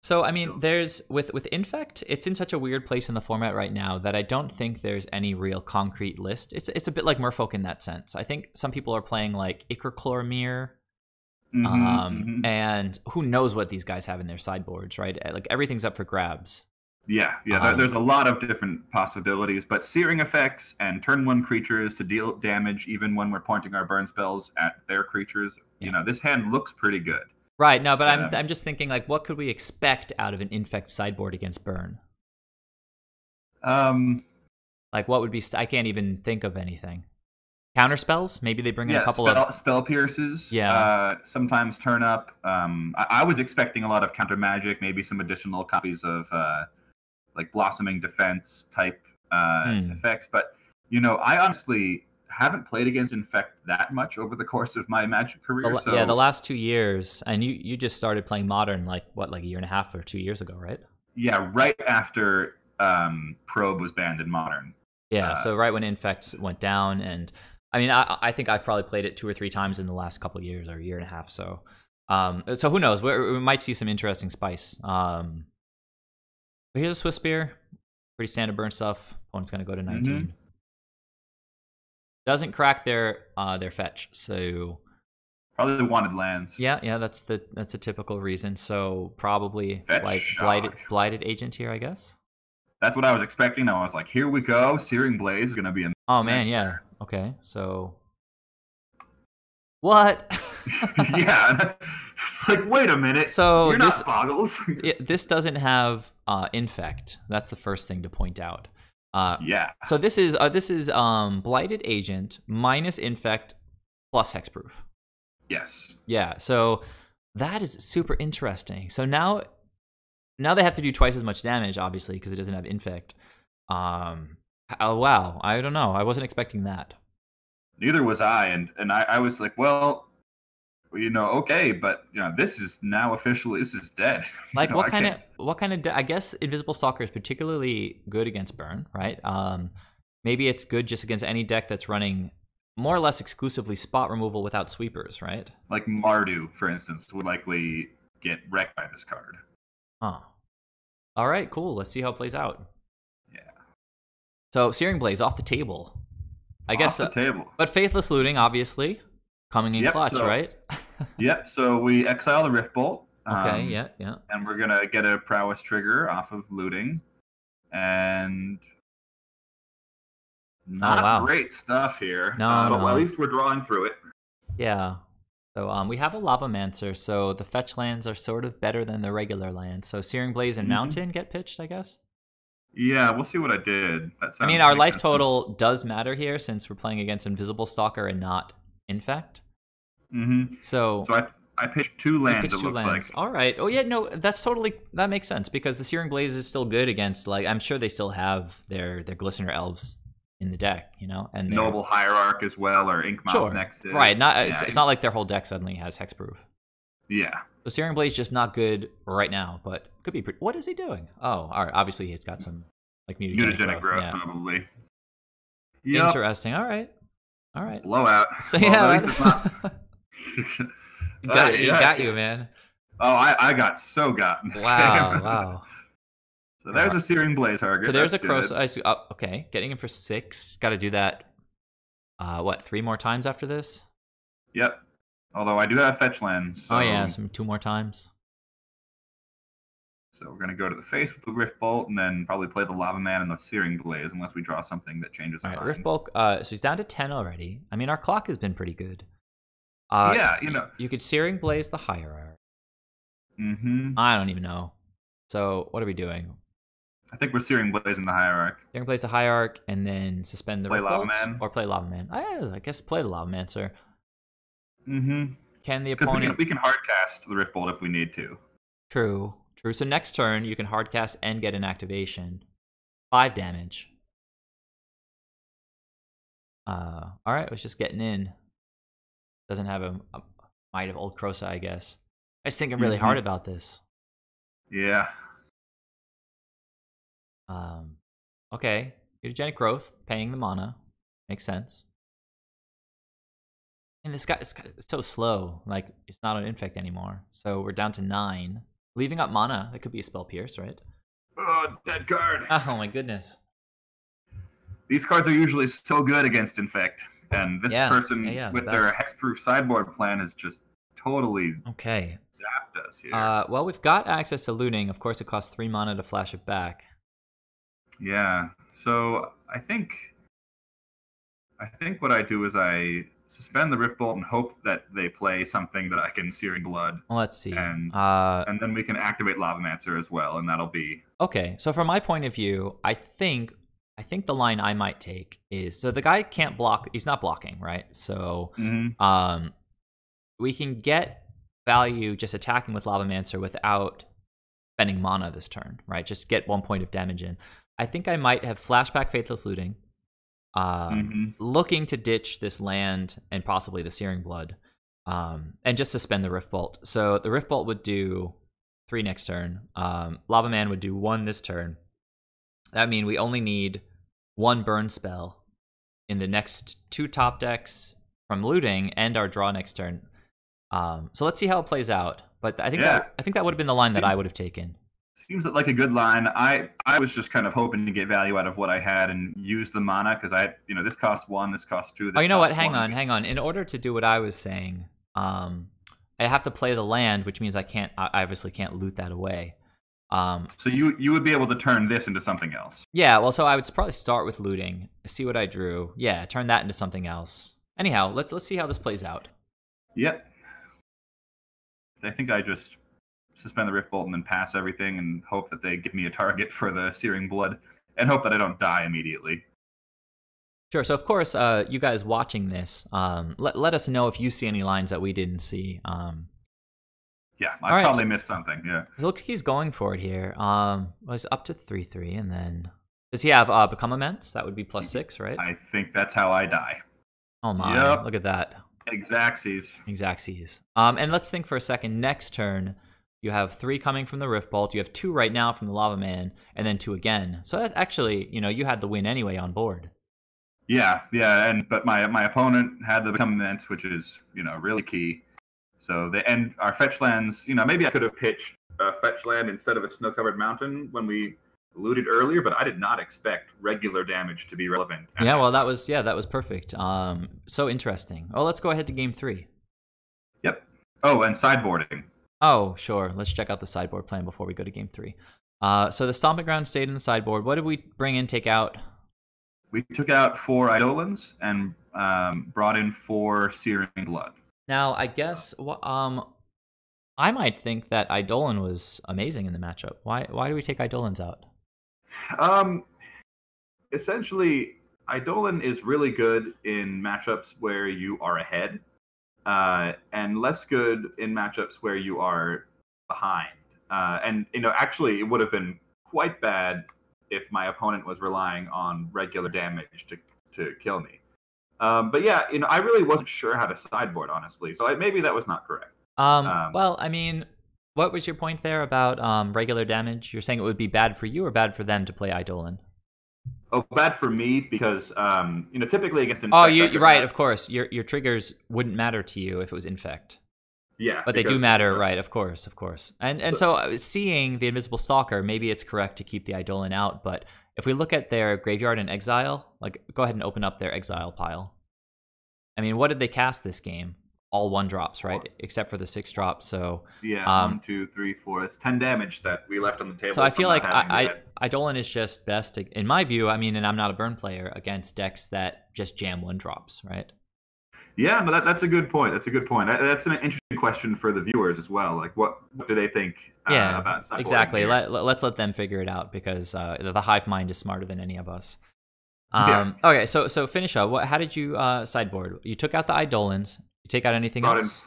So, I mean, there's with Infect, it's in such a weird place in the format right now that I don't think there's any real concrete list. It's a bit like Merfolk in that sense. I think some people are playing like Ichorclore Mire, and who knows what these guys have in their sideboards, right? Like, everything's up for grabs. Yeah, there's a lot of different possibilities, but searing effects and turn 1 creatures to deal damage even when we're pointing our burn spells at their creatures, this hand looks pretty good. Right, no, but I'm just thinking, like, what could we expect out of an Infect sideboard against Burn? Like, what would be... I can't even think of anything. Counter spells? Maybe they bring in a couple of... Spell pierces. Yeah. Sometimes turn up. I was expecting a lot of counter magic, maybe some additional copies of, like, Blossoming Defense type effects. But, I honestly... haven't played against Infect that much over the course of my Magic career. The last 2 years, and you just started playing Modern like a year and a half or 2 years ago, right? Yeah, right after Probe was banned in Modern. Yeah, so right when Infect went down, and I mean, I think I've probably played it 2 or 3 times in the last couple of years or a year and a half. So who knows? We might see some interesting spice. But here's a Swiftspear, pretty standard burn stuff. Opponent's gonna go to 19. Doesn't crack their fetch, so probably wanted lands. Yeah, that's a typical reason. So probably blighted agent here, I guess. That's what I was expecting. I was like, here we go. Searing Blaze is going to be in. Oh, man, yeah. Okay, so... What? Yeah. It's like, wait a minute. So you're not Boggles. This doesn't have Infect. That's the first thing to point out. Yeah. So this is Blighted Agent minus Infect plus Hexproof. Yes. Yeah, so that is super interesting. So now they have to do twice as much damage, obviously, because it doesn't have Infect. Oh, wow. I don't know. I wasn't expecting that. Neither was I, and I was like, well, okay, but this is now officially this is dead. Like what kind of I guess Invisible Stalker is particularly good against burn, right? Maybe it's good just against any deck that's running more or less exclusively spot removal without sweepers, right? Like Mardu, for instance, would likely get wrecked by this card. Huh. All right, cool. Let's see how it plays out. Yeah. So Searing Blaze off the table. I guess off the table. But Faithless Looting, obviously, coming in clutch, right? Yep. So we exile the Rift Bolt. Okay. Yeah. And we're gonna get a prowess trigger off of looting, and not great stuff here. No, but at least we're drawing through it. Yeah. So we have a Lavamancer, so the fetch lands are sort of better than the regular lands. So Searing Blaze and Mountain get pitched, I guess. Yeah, we'll see what I did. I mean, our life total does matter here since we're playing against Invisible Stalker and not Infect. Mm-hmm. So I pitched 2 lands, it looks like. All right. Oh, yeah, no, that makes sense because the Searing Blaze is still good against, like, I'm sure they still have their Glistener Elves in the deck, and Noble Hierarch as well, or Inkmouth next. Right, it's not like their whole deck suddenly has Hexproof. Yeah. So Searing Blaze just not good right now, but could be. What is he doing? Oh, all right. Obviously, he's got some like mutagenic growth, probably. Yep. Interesting. All right. Blowout. So yeah, at least it's not. He got you, man. Oh, I got so gotten. Wow. So there's a Searing Blaze target. So there's a Cross. Okay, getting him for 6. Got to do that. 3 more times after this? Yep. Although I do have fetch lands. So... Oh yeah, 2 more times. So we're gonna go to the face with the Rift Bolt, and then probably play the Lava Man and the Searing Blaze, unless we draw something that changes our mind. Rift Bolt. So he's down to 10 already. I mean, our clock has been pretty good. Yeah, you could Searing Blaze the Hierarch. Mm-hmm. I don't even know. So what are we doing? I think we're Searing Blaze in the Hierarch. Searing Blaze the Hierarch, and then suspend the play Rift Lava Bolt, Man, or play Lava Man. I guess play the Lavamancer. Mm-hmm. Can the opponent? We can hardcast the Rift Bolt if we need to. True. So next turn you can hardcast and get an activation. 5 damage. All right, was just getting in. Doesn't have a Might of Old Krosa, I guess. I was thinking really hard about this. Yeah. Okay. Mutagenic Growth, paying the mana. Makes sense. And this guy is so slow. Like, it's not an Infect anymore. So we're down to 9. Leaving up mana. That could be a Spell Pierce, right? Oh, dead card. Oh my goodness. These cards are usually so good against Infect. And this person with their Hexproof sideboard plan is just totally zapped us here. Well, we've got access to looting. Of course, it costs 3 mana to flash it back. Yeah. So I think what I do is I suspend the Rift Bolt and hope that they play something that I can Searing Blood. Well, let's see. And then we can activate Lavamancer as well, and that'll be... Okay, so from my point of view, I think the line I might take is... So the guy can't block... He's not blocking, right? So we can get value just attacking with Lavamancer without spending mana this turn, right? Just get 1 point of damage in. I think I might have Flashback Faithless Looting, looking to ditch this land and possibly the Searing Blood, and just suspend the Rift Bolt. So the Rift Bolt would do 3 next turn. Lava Man would do 1 this turn. That means we only need 1 burn spell in the next 2 top decks from looting and our draw next turn. So let's see how it plays out. But I think that would have been the line that I would have taken. Seems like a good line. I was just kind of hoping to get value out of what I had and use the mana because this costs 1, this costs 2. You know what? Hang on. In order to do what I was saying, I have to play the land, which means I obviously can't loot that away. So you would be able to turn this into something else. Yeah, well, so I would probably start with looting, see what I drew. Yeah, turn that into something else. Anyhow, let's see how this plays out. Yep. I think I just suspend the Rift Bolt and then pass everything and hope that they give me a target for the Searing Blood and hope that I don't die immediately. Sure. So, of course, you guys watching this, let us know if you see any lines that we didn't see. Yeah, I probably missed something. Yeah. So look, he's going for it here. Was up to 3/3, and then does he have Become Immense? That would be +6, right? I think that's how I die. Oh my! Yep. Look at that. Exactsies. And let's think for a second. Next turn, you have 3 coming from the Rift Bolt. You have 2 right now from the Lava Man, and then 2 again. So that's actually, you had the win anyway on board. Yeah, but my opponent had the Become Immense, which is really key. So and our fetch lands, maybe I could have pitched a fetch land instead of a snow-covered mountain when we looted earlier, but I did not expect regular damage to be relevant. Yeah, well, that was perfect. So interesting. Oh, let's go ahead to game 3. Yep. Oh, and sideboarding. Oh, sure. Let's check out the sideboard plan before we go to game 3. So the Stomping Ground stayed in the sideboard. What did we bring in, take out? We took out 4 Eidolons and brought in 4 Searing Blood. Now, I guess I might think that Eidolon was amazing in the matchup. Why do we take Eidolons out? Essentially, Eidolon is really good in matchups where you are ahead, and less good in matchups where you are behind. And actually, it would have been quite bad if my opponent was relying on regular damage to kill me. But yeah, I really wasn't sure how to sideboard, honestly. So maybe that was not correct. Well, I mean, what was your point there about regular damage? You're saying it would be bad for you or bad for them to play Eidolon? Oh, bad for me because typically against infect. Oh, you're right. Of course, your triggers wouldn't matter to you if it was infect. Yeah, but they do matter, right? Of course. And so seeing the Invisible Stalker, maybe it's correct to keep the Eidolon out. But if we look at their graveyard and exile, go ahead and open up their exile pile. I mean, what did they cast this game? All 1-drops, right? Except for the 6-drop. So yeah, 1, 2, 3, 4. It's 10 damage that we left on the table. So I feel like Eidolon is just best, in my view. I mean, and I'm not a burn player, against decks that just jam 1-drops, right? Yeah, but that's a good point. That's an interesting question for the viewers as well. Like, what do they think about sideboarding? Exactly. Let's let them figure it out because the hive mind is smarter than any of us. Yeah. Okay, so finish up. How did you sideboard? You took out the Eidolons. You take out anything else?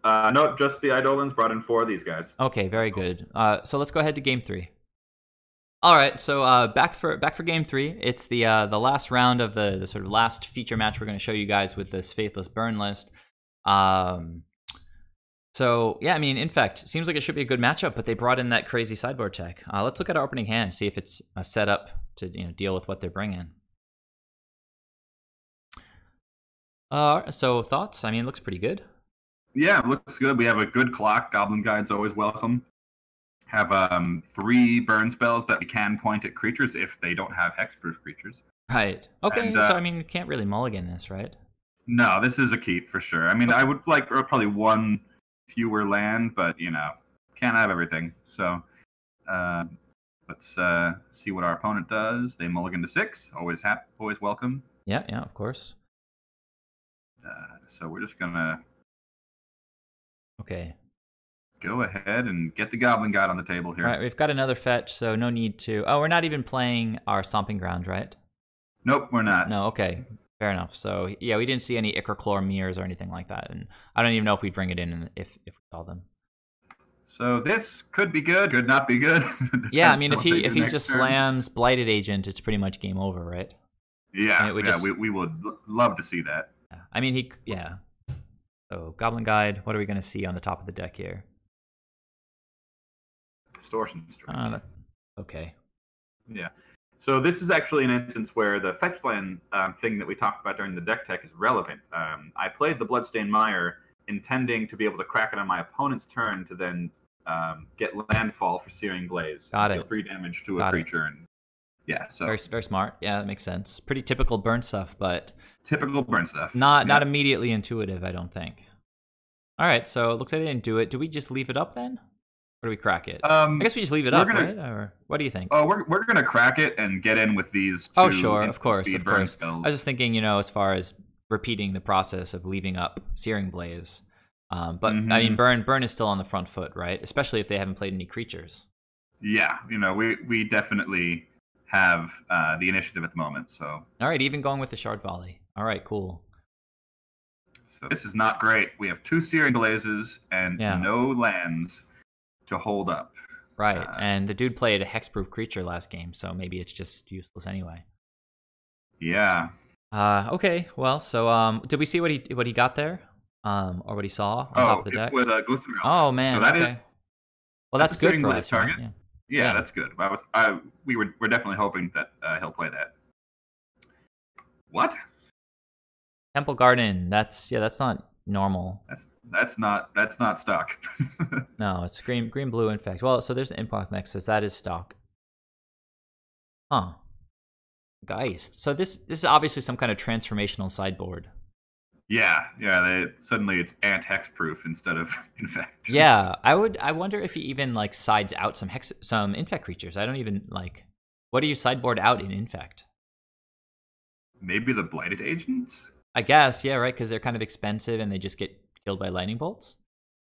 No, just the Eidolons. Brought in 4 of these guys. Okay, very good. So let's go ahead to game 3. All right, so back for game 3. It's the last round of the sort of last feature match we're going to show you guys with this Faithless burn list. So yeah, I mean, Infect seems like it should be a good matchup, but they brought in that crazy sideboard tech. Let's look at our opening hand, see if it's set up to deal with what they're bringing. So thoughts? I mean, it looks pretty good. Yeah, it looks good. We have a good clock. Goblin Guide's always welcome. Have 3 burn spells that we can point at creatures if they don't have hexproof creatures. Right. Okay, and, so I mean, you can't really mulligan this, right? No, this is a keep for sure. I mean, I would like probably 1 fewer land, but can't have everything. So let's see what our opponent does. They mulligan to 6. Always welcome. Yeah, of course. So we're just gonna okay. Go ahead and get the Goblin Guide on the table here. All right, we've got another fetch, so no need to. Oh, we're not even playing our Stomping Ground, right? Nope, we're not. No, okay. Fair enough. So, yeah, we didn't see any Ichorclore mirrors or anything like that. And I don't even know if we'd bring it in if we saw them. So this could be good, could not be good. Yeah, I mean, if he just slams Blighted Agent, it's pretty much game over, right? Yeah, we would love to see that. I mean, So, Goblin Guide, what are we going to see on the top of the deck here? Distortion Strike. Okay. Yeah. So this is actually an instance where the fetch land thing that we talked about during the deck tech is relevant. I played the Bloodstained Mire intending to be able to crack it on my opponent's turn to then get landfall for Searing Blaze. Deal 3 damage to a creature. And yeah, so very, very smart. Yeah, that makes sense. Pretty typical burn stuff, but typical burn stuff. Not immediately intuitive, I don't think. All right, so it looks like they didn't do it. Do we just leave it up then? Or do we crack it? I guess we just leave it up, right? Or what do you think? Oh, we're gonna crack it and get in with these. Oh, sure, of course. Spells. I was just thinking, as far as repeating the process of leaving up Searing Blaze. But I mean, burn is still on the front foot, right? Especially if they haven't played any creatures. Yeah, we definitely have the initiative at the moment. So. All right, even going with the Shard Volley. All right, cool. So this is not great. We have 2 Searing Blazes and no lands to hold up. Right, and the dude played a hexproof creature last game, so maybe it's just useless anyway. Yeah. Okay, well, so did we see what he got there? Or what he saw on top of the deck? It was a Glistening Elf. Oh man, so that is. Well, that's good for us, target. Right? Yeah, that's good. We're definitely hoping that he'll play that. What? Temple Garden. That's not normal. That's not stock. No, it's green blue infect. Well, so there's the Impact Nexus. That is stock. Huh. Geist. So this is obviously some kind of transformational sideboard. Yeah. Suddenly it's ant-hexproof instead of infect. Yeah, I wonder if he even like sides out some infect creatures. I don't even like. What do you sideboard out in infect? Maybe the blighted agents. I guess, yeah, right, because they're kind of expensive and they just get killed by lightning bolts.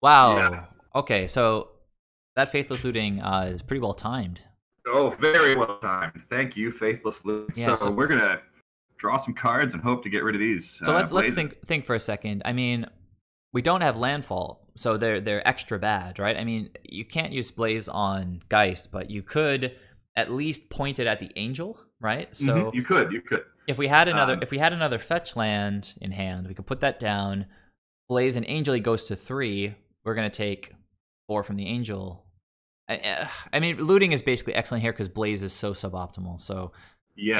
Wow. Yeah. Okay, so that Faithless Looting is pretty well timed. Oh, very well timed. Thank you, Faithless Looting. Yeah, so we're gonna draw some cards and hope to get rid of these. So let's think for a second. I mean, we don't have landfall, so they're extra bad, right? I mean, you can't use Blaze on Geist, but you could at least point it at the Angel, right? So you could. If we had another fetch land in hand, we could put that down. Blaze and Angel, he goes to 3. We're gonna take 4 from the Angel. I mean, looting is basically excellent here because Blaze is so suboptimal. So we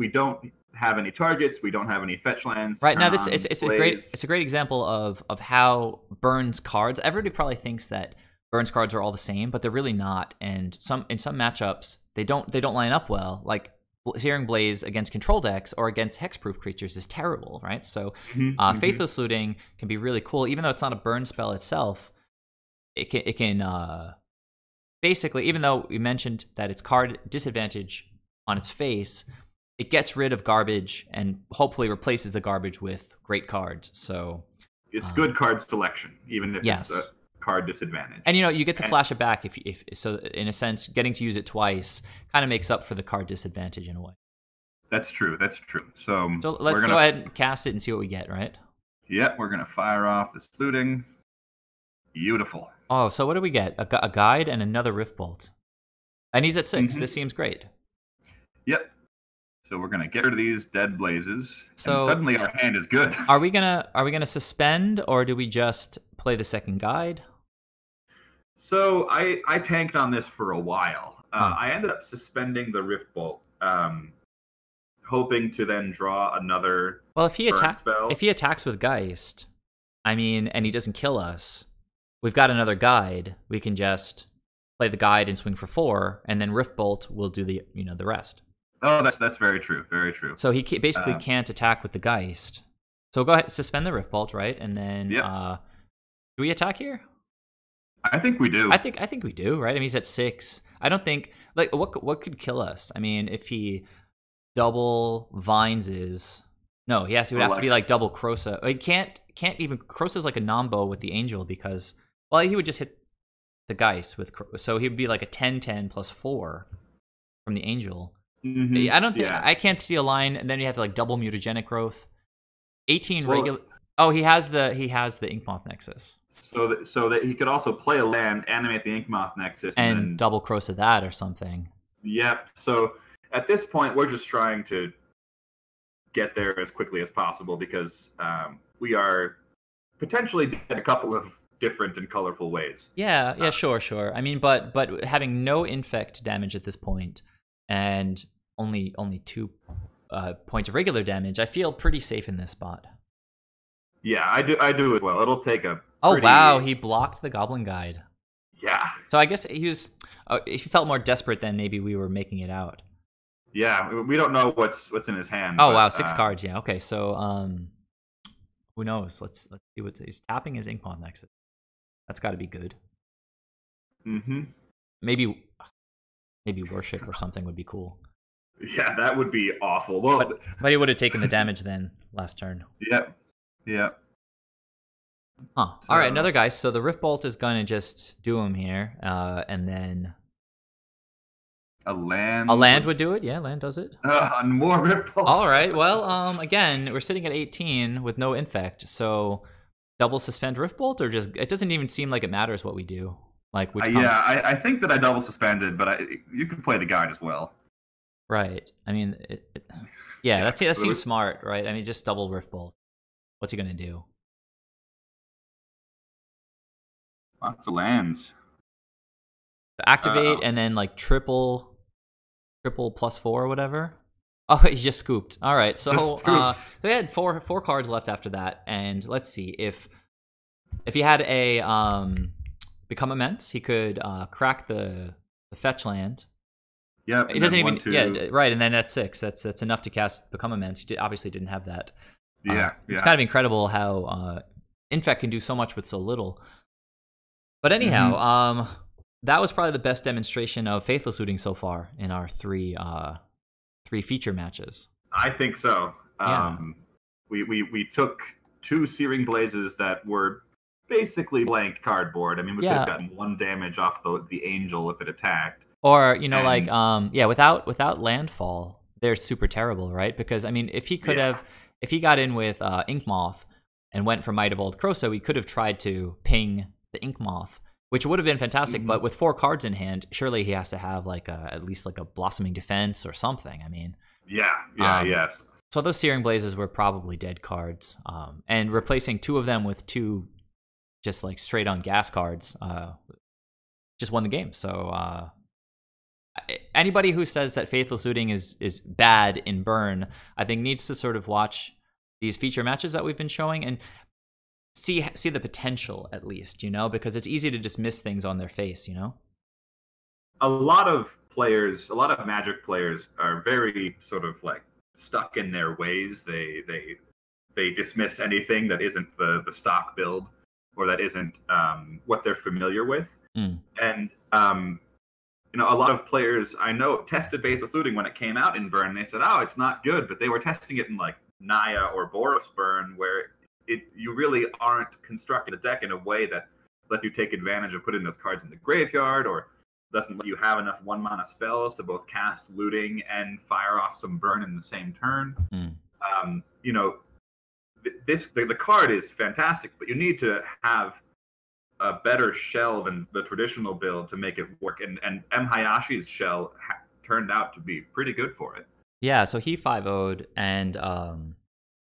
don't have any targets. We don't have any fetch lands. Right now, it's a great example of how Burn's cards. Everybody probably thinks that Burn's cards are all the same, but they're really not. And in some matchups, they don't line up well. Like Searing Blaze against control decks or against hexproof creatures is terrible, right? So Faithless Looting can be really cool, even though it's not a burn spell itself. It can basically, even though we mentioned that it's card disadvantage on its face, it gets rid of garbage and hopefully replaces the garbage with great cards. So it's good card selection, even if it's a card disadvantage. And you get to flash it back if so. In a sense, getting to use it twice kind of makes up for the card disadvantage in a way. That's true. So let's go ahead and cast it and see what we get. Right? Yep, we're gonna fire off this looting. Beautiful. Oh, so what do we get? A guide and another Rift Bolt, and he's at 6. This seems great. Yep. So we're gonna get rid of these dead blazes. So and suddenly our hand is good. Are we gonna suspend, or do we just play the second guide? So I tanked on this for a while. I ended up suspending the Rift Bolt, hoping to then draw another. Well, if he attacks with Geist, I mean, and he doesn't kill us, we've got another guide. We can just play the guide and swing for 4, and then Rift Bolt will do the rest. Oh, that's very true. Very true. So he basically can't attack with the Geist. So go ahead, suspend the Rift Bolt, right? And then do we attack here? I think we do. I think we do, right? I mean, he's at 6. I don't think what could kill us? I mean, if he double vines he would have to be like double Krosa. He can't even Krosa's like a nombo with the Angel because he would just hit the Geist with so he would be like a 10/10 plus 4 from the Angel. I don't think I can't see a line, and then you have to like double mutagenic growth. 18 regular. Oh, he has the Inkmoth Nexus. So that he could also play a land, animate the Inkmoth Nexus, and then double Krosa that or something. Yep. So at this point, we're just trying to get there as quickly as possible because we are potentially dead a couple of different and colorful ways. Yeah, sure. I mean, but having no infect damage at this point and only 2 points of regular damage, I feel pretty safe in this spot. Yeah, I do as well. It'll take a. Oh wow, he blocked the Goblin Guide. Yeah. So I guess he was. If he felt more desperate than maybe we were making it out. Yeah, we don't know what's in his hand. Oh wow, 6 cards. Yeah. Okay, so who knows? Let's see what he's tapping his Inkmoth Nexus. That's got to be good. Maybe worship or something would be cool. Yeah, that would be awful. Well, but he would have taken the damage then last turn. Yep. Yep. Huh. So, all right, another guy. So the Rift Bolt is going to just do him here, and then a land. A land would do it. Yeah, land does it. And more Rift Bolts. All right. Well, again, we're sitting at 18 with no infect. So double suspend Rift Bolt, or just it doesn't even seem like it matters what we do. Like which yeah, I think that I double suspended, but you can play the guide as well. Right. I mean, yeah, that seems smart, right? I mean, just double Rift Bolt. What's he gonna do? Lots of lands. Activate and then like triple +4 or whatever. Oh, he just scooped. All right, so we had four cards left after that, and let's see if he had a Become Immense, he could crack the fetch land. Yep. It doesn't even. Yeah, right, and then that's 6. That's enough to cast Become Immense. He obviously didn't have that. It's kind of incredible how Infect can do so much with so little. But anyhow, that was probably the best demonstration of Faithless Looting so far in our three feature matches. I think so. Yeah. We took 2 Searing Blazes that were basically blank cardboard. I mean, we could have gotten 1 damage off the Angel if it attacked. Or, without Landfall, they're super terrible, right? Because, I mean, if he got in with Ink Moth and went for Might of Old Krosa, we could have tried to ping the Ink Moth, which would have been fantastic, but with 4 cards in hand, surely he has to have at least a Blossoming Defense or something. I mean, yes. So those Searing Blazes were probably dead cards, and replacing 2 of them with 2 just like straight on gas cards just won the game. So anybody who says that Faithless Looting is bad in Burn, I think needs to sort of watch these feature matches that we've been showing and see the potential, at least, because it's easy to dismiss things on their face, A lot of Magic players are very sort of like stuck in their ways. They dismiss anything that isn't the stock build or that isn't what they're familiar with. And a lot of players I know tested Faithless Looting when it came out in Burn. They said, "Oh, it's not good," but they were testing it in like Naya or Boros Burn, where you really aren't constructing the deck in a way that lets you take advantage of putting those cards in the graveyard, or doesn't let you have enough 1-mana spells to both cast Looting and fire off some Burn in the same turn. The card is fantastic, but you need to have a better shell than the traditional build to make it work. And M. Hayashi's shell turned out to be pretty good for it. Yeah, so he 5-0'd, and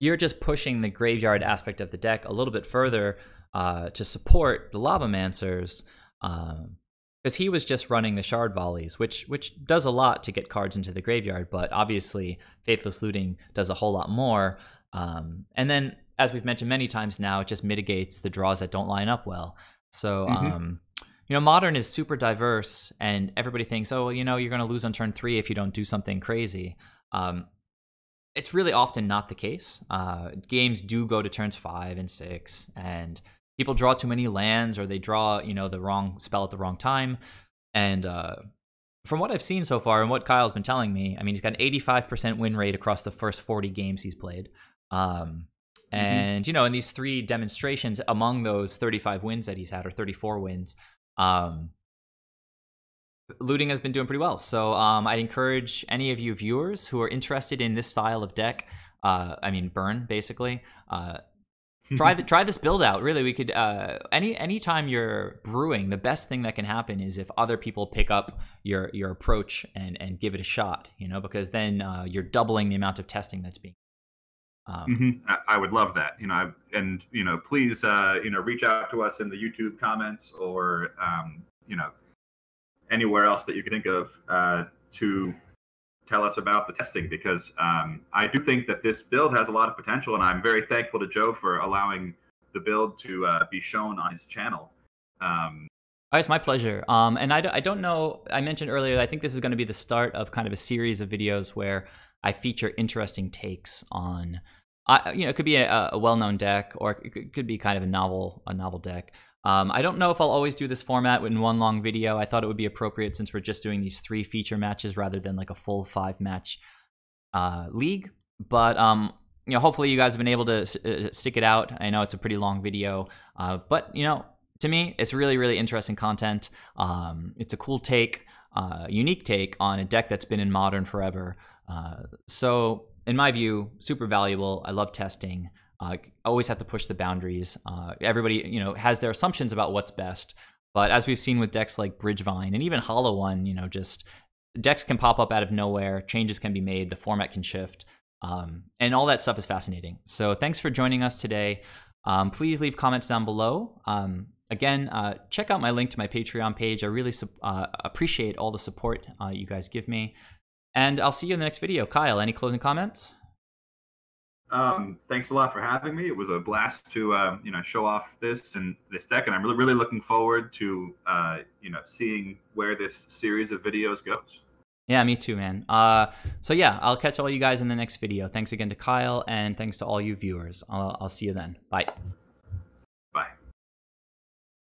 you're just pushing the graveyard aspect of the deck a little bit further to support the Lavamancers, because he was just running the Shard Volleys, which does a lot to get cards into the graveyard, but obviously Faithless Looting does a whole lot more. And then, as we've mentioned many times now, it just mitigates the draws that don't line up well. So, Modern is super diverse, and everybody thinks, oh, you're going to lose on turn 3 if you don't do something crazy. It's really often not the case. Games do go to turns 5 and 6, and people draw too many lands, or they draw, the wrong spell at the wrong time. And from what I've seen so far, and what Kyle's been telling me, I mean, he's got an 85% win rate across the first 40 games he's played. And, in these 3 demonstrations, among those 35 wins that he's had, or 34 wins, Looting has been doing pretty well. So I'd encourage any of you viewers who are interested in this style of deck, Burn, basically, try this build out. Really, we could, anytime you're brewing, the best thing that can happen is if other people pick up your approach and give it a shot, because then you're doubling the amount of testing that's being. I would love that, please, reach out to us in the YouTube comments, or, anywhere else that you can think of to tell us about the testing, because I do think that this build has a lot of potential, and I'm very thankful to Joe for allowing the build to be shown on his channel. It's my pleasure. And I don't know, I mentioned earlier, I think this is going to be the start of kind of a series of videos where I feature interesting takes on, it could be a well-known deck, or it could be kind of a novel deck. I don't know if I'll always do this format in one long video. I thought it would be appropriate since we're just doing these 3 feature matches rather than like a full 5-match league. But you know, hopefully you guys have been able to stick it out. I know it's a pretty long video, but you know, to me, it's really, really interesting content. It's a cool take, unique take on a deck that's been in Modern forever. So in my view, super valuable. I love testing. Always have to push the boundaries. Everybody, you know, has their assumptions about what's best. But as we've seen with decks like Bridgevine and even Hollow One, you know, just decks can pop up out of nowhere. Changes can be made. The format can shift. And all that stuff is fascinating. So thanks for joining us today. Please leave comments down below. Again, check out my link to my Patreon page. I really appreciate all the support you guys give me. And I'll see you in the next video. Kyle, any closing comments? Thanks a lot for having me. It was a blast to you know, show off this deck, and I'm really looking forward to you know, seeing where this series of videos goes. Yeah, me too, man. So yeah, I'll catch all you guys in the next video. Thanks again to Kyle, and thanks to all you viewers. I'll see you then. Bye.